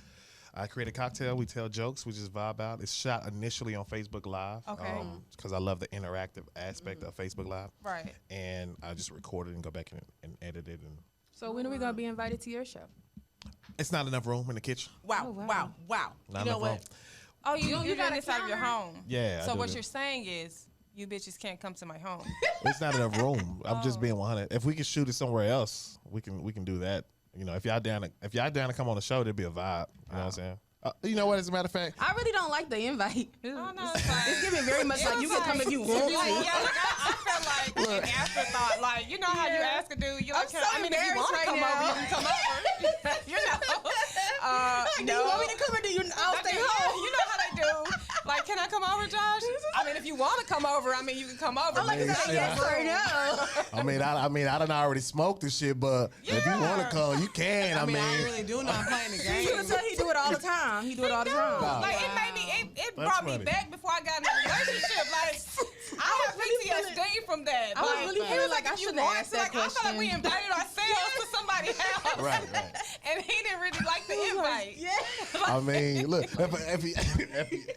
I create a cocktail, we tell jokes, we just vibe out. It's shot initially on Facebook Live. Okay. Because I love the interactive aspect of Facebook Live. Right. And I just record it and go back and edit it. And So when are we gonna be invited to your show? it's not enough room in the kitchen. Wow, Oh, wow. wow. Not You know enough what? room. Oh, you got doing a this out of your counter? home? Yeah, I So do what this. you're saying is, you bitches can't come to my home. It's not enough room. I'm just being 100. If we can shoot it somewhere else, we can do that. If y'all down to come on the show, there'd be a vibe. You know what I'm saying? You know what? As a matter of fact, I really don't like the invite. Oh, no, it's fine. It's giving very much It like was you can come if you want Like, to. yeah, like I felt like an afterthought. Like, you know how you ask a dude, you like, I'm so I mean, if you want to embarrassed come right over, now. you can come over. You know. Do you want me to come or do you? I'll stay home. You know how they do. Like, can I come over, Josh? I mean, if you want to come over, I mean, you can come over. Like, Man, is that a shit, yes or no? I done already smoked this shit, but if you want to come, you can. I mean, I ain't really doing no I'm playing the You game. can tell he do it all the time. He do it all the time. Wow. Like, it made me, it That's brought me funny. back before I got in a relationship. Like, I have PTSD from that. I was Like, really he feeling was like I if you shouldn't have want asked to, that like, I feel like we question. invited ourselves to somebody's house. Right. And he didn't really like the invite. I mean, look, if you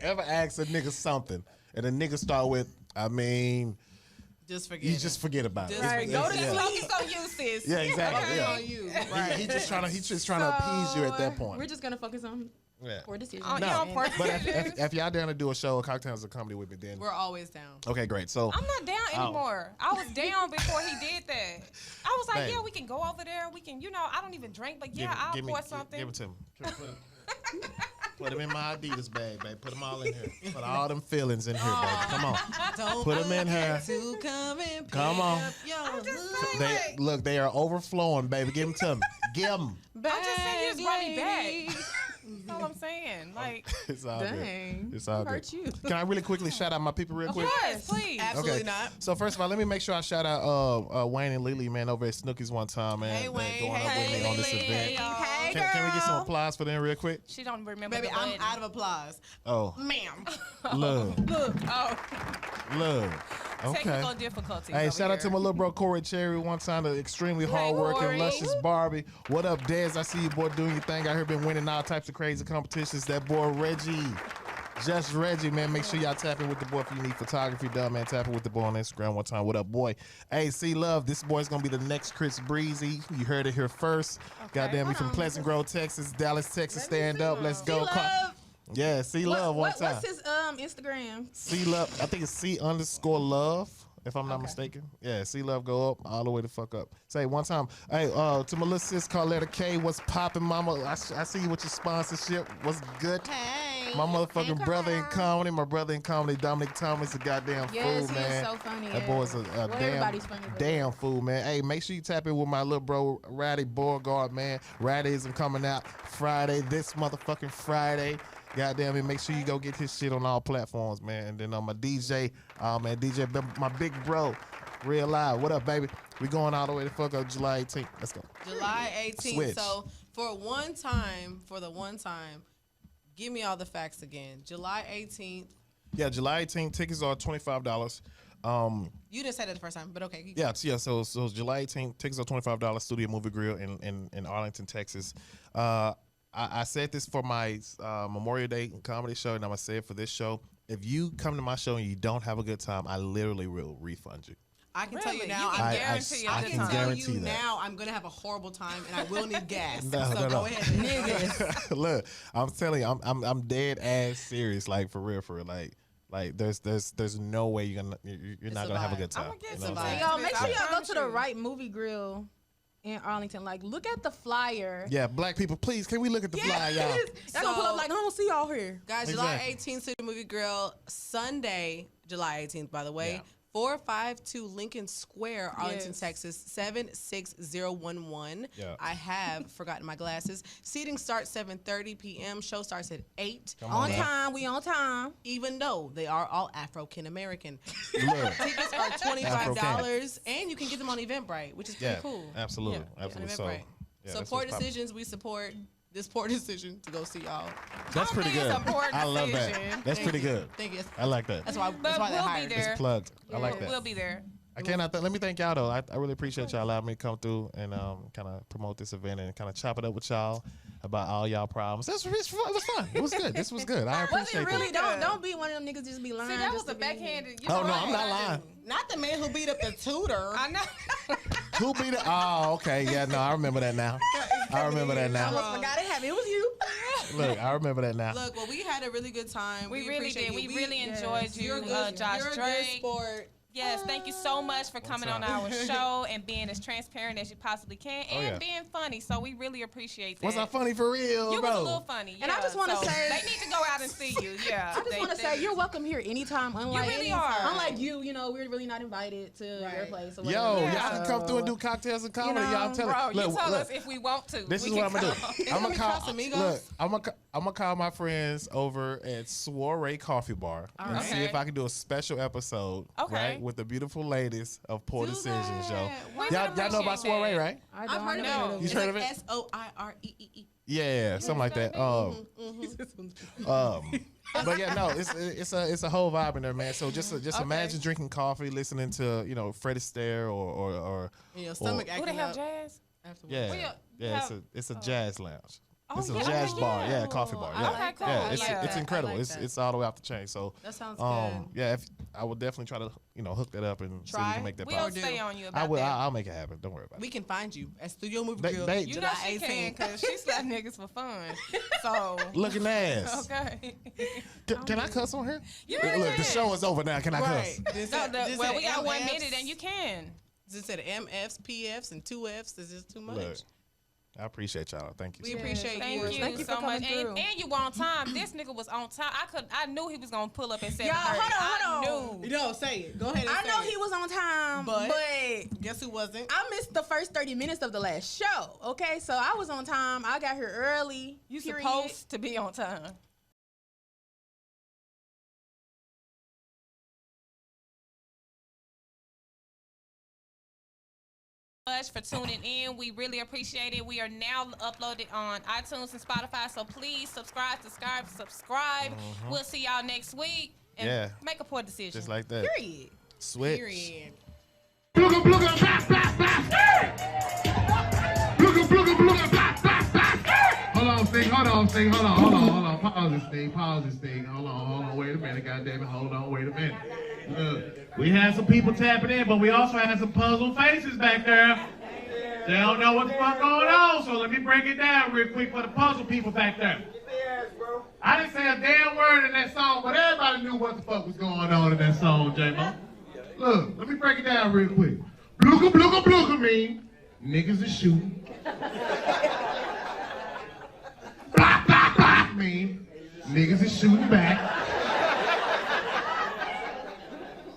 ever ask a nigga something and a nigga start with, I mean, Just forget you it. just forget about it. Just Right, go to yeah. Focus on you, sis. Yeah, exactly. Focus Yeah. on you. He just trying to appease you at that point. We're just gonna focus on Yeah. Pour Decisions. Oh, No, yeah, Pour but Decisions. if y'all down to do a show, Cocktails of Comedy with me, then We're always down. okay, great. So I'm not down anymore. I was down before he did that. I was like, Babe. yeah, we can go over there. We can, I don't even drink, but yeah, I'll pour something. Give it to me. Put them in my Adidas bag, babe. Put them all in here. Put all them feelings in here, baby. Come on. Don't Put 'em in here. To come and Come on. Yo, They are overflowing, baby. Give them to me. Give them. I'm just saying, you just brought me back. That's all I'm saying. Like, It's all Dang. good. It's all Who good. hurt you? Can I really quickly shout out my people real quick? yes, please. Absolutely not. So first of all, let me make sure I shout out Wayne and Lily, man, over at Snooki's one time, man. Hey, They're Wayne. going up with me on this Lily. event. Hey, Can we get some applause for them real quick? She don't remember Baby, the I'm button. out of applause. Oh, Ma'am. love, Oh, love. Okay. technical difficulties. Hey, over shout out to here. my little bro Corey Cherry one time, the extremely hardworking, Corey. luscious Barbie. What up, Dez? I see you, boy, doing your thing. I heard been winning all types of crazy competitions. That boy Reggie. Just Reggie, man. Make sure y'all tap in with the boy if you need photography done, man. Tap in with the boy on Instagram one time. What up, boy? Hey, C Love, this boy's gonna be the next Chris Breezy. You heard it here first. Goddamn, me from Pleasant Grove, Texas, Dallas, Texas. Stand up. Let's go. C-Love. Yeah, C Love one time. What's his Instagram? C Love, I think it's C_Love, if I'm not mistaken. Yeah, C Love go up all the way the fuck up. Say one time, hey, to my little sis called Letter K, what's poppin', mama? I see you with your sponsorship. What's good? Hey. My motherfucking brother in comedy, Dominic Thomas, a goddamn Yes, fool, he man. is so funny. That boy's a everybody's funny, but- damn fool, man. Hey, make sure you tap in with my little bro, Ratty Beauregard, man. Rattyism coming out Friday, this motherfucking Friday. Goddamn it, make sure you go get his shit on all platforms, man. And then on my DJ, my big bro, Real Live. What up, baby? We going all the way to fuck up July 18th. Let's go. July 18th. Switch. So for the one time, give me all the facts again. July 18th. Yeah, July 18th. Tickets are $25. You didn't say that the first time, but okay. Yeah. So July 18th. Tickets are $25. Studio Movie Grill in Arlington, Texas. I said this for my Memorial Day comedy show, and I'm gonna say it for this show. If you come to my show and you don't have a good time, I literally will refund you. I can tell you Really? now. You can I guarantee I a can good time. tell guarantee you that. now I'm gonna have a horrible time and I will need gas. No, so no, go no. ahead. Niggas. Look, I'm telling you, I'm dead ass serious. Like for real. Like there's no way you're not a gonna have a vibe. good time. I'ma get You know some what I'm saying? vibes. Yo, make sure I y'all go promise to the you. right movie grill in Arlington. Like, look at the flyer. Yeah, black people, please, can we look at the flyer, y'all? Y'all gonna pull So- up like, I don't see y'all here. Guys, Exactly. July 18th, City Movie Grill, Sunday, July 18th, by the way. Yeah. 452 Lincoln Square, Arlington, Yes. Texas, 76011. Yeah. I have forgotten my glasses. Seating starts 7:30 p.m. Show starts at 8. Come On now. time, we on time. Even though they are all African American. Look, Tickets are $25, and you can get them on Eventbrite, which is pretty yeah, cool. absolutely, On absolutely. So, Eventbrite. yeah, So that's Pour what's poppin'. Decisions, we support this Poor Decision to go see y'all. That's pretty think good. it's a poor I love that. decision. That's pretty good. Thank you. I like that. That's why But they we'll be hired us. there. It's plugged. I like Yeah. that. We'll be there. I cannot. Let me thank y'all though. I really appreciate y'all allowing me to come through and kind of promote this event and kind of chop it up with y'all about all y'all problems. It was fun. It was good. This was good. I Was appreciate it really? that. Don't be one of them niggas just be lying. See, that was just a to be- backhanded. You Oh know no, what? I'm not lying. Not the man who beat up the tutor. I know. Who beat it? Oh, okay. Yeah, no, I remember that now. I remember that I now. almost forgot it happened. It was you. Look, I remember that now. Look, well, we had a really good time. We really appreciate did. you. We really enjoyed you, You're a good, Josh you're a good Drake. sport. Yes, thank you so much for coming on time. our show and being as transparent as you possibly can and yeah. being funny. So we really appreciate that. Was I funny for real, You bro? was a little funny. And I yeah. just wanna So say- they need to go out and see you. Yeah. I just want to say you're welcome here anytime. Unlike really are. Unlike you, we're really not invited to your place. Or Yo, whatever. y'all can come through and do cocktails and comedy. know, y'all I'm telling Bro, you look, tell look, us if we want to. This we is what I'm can gonna do. come. I'm gonna gonna be call. Casamigos? Look, I'm gonna call my friends over at Soiree Coffee Bar and right. see if I can do a special episode, Okay. right, with the beautiful ladies of Pour Decisions, yo. We Y'all would know about appreciate Soiree, that. right? I I've don't heard of know. it. You It's heard like of it? SOIREE. Yeah, something like that. But yeah, no, it's a whole vibe in there, man. So just imagine drinking coffee, listening to Fred Astaire or And your stomach Who acting they have up jazz? afterwards. it's a jazz lounge. Oh, It's a yeah, jazz okay, bar, yeah. coffee bar. I Yeah, like that. yeah, I it's like that. incredible. I like it's that. it's all the way off the chain. So That sounds good. yeah, I would definitely try to hook that up and see if we Try. can make that We'll possible. stay on you I about will. that. I'll make it happen. Don't worry about it. We can find you at Studio Movie They- Grill. they- You know July she can 18th. because she slap niggas for fun. So Looking ass. okay. Can I cuss on here? You Look, really the can. show is over now. Can I Right. cuss? Just No, said- just well, said we got 1 MFs. minute and you can. Just said MFs, PFs, and 2Fs. This is too much. Look, I appreciate y'all. Thank you. We so much. appreciate Thank you. you, Thank you for so much. coming through. And you were on time. This nigga was on time. I knew he was gonna pull up at 7:30. hold on. I knew. No, say it. Go ahead and I say know it. he was on time, But- but Guess who wasn't? I missed the first 30 minutes of the last show. Okay, so I was on time. I got here early. You period. supposed to be on time. Much for tuning in. We really appreciate it. We are now uploaded on iTunes and Spotify, so please subscribe. We'll see y'all next week and Yeah. make a poor decision. Just like that. Period. Switch. Period. Blugga, blugga, blah, blah, blah. Blugga, blugga, blugga, blah, blah, blah. Hold on, Sting. Hold on. Pause this thing. Hold on. Wait a minute, goddammit. Hold on, wait a minute. Look, we had some people tapping in, but we also had some puzzled faces back there. They don't know what the fuck going on, so let me break it down real quick for the puzzle people back there. I didn't say a damn word in that song, but everybody knew what the fuck was going on in that song, J-Mo. Look, let me break it down real quick. Blooga, blooga, blooga mean niggas is shooting. Block, block, block mean niggas is shooting back.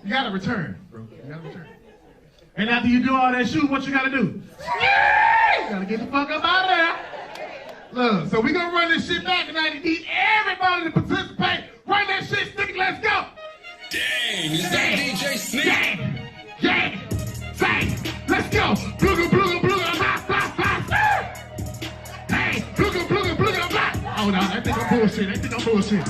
You gotta return, bro. You gotta return. And after you do all that shooting, what you gotta do? You gotta get the fuck up out of there. Look, so we gonna run this shit back tonight and need everybody to participate. Run that shit, Sticky, let's go. Dang, is that DJ Snake? Yeah, say, let's go. Blooga, blooga, blooga, blah, blah, blah. Hey, blooga, blooga, blooga, blah. Oh, no, I think I'm bullshit.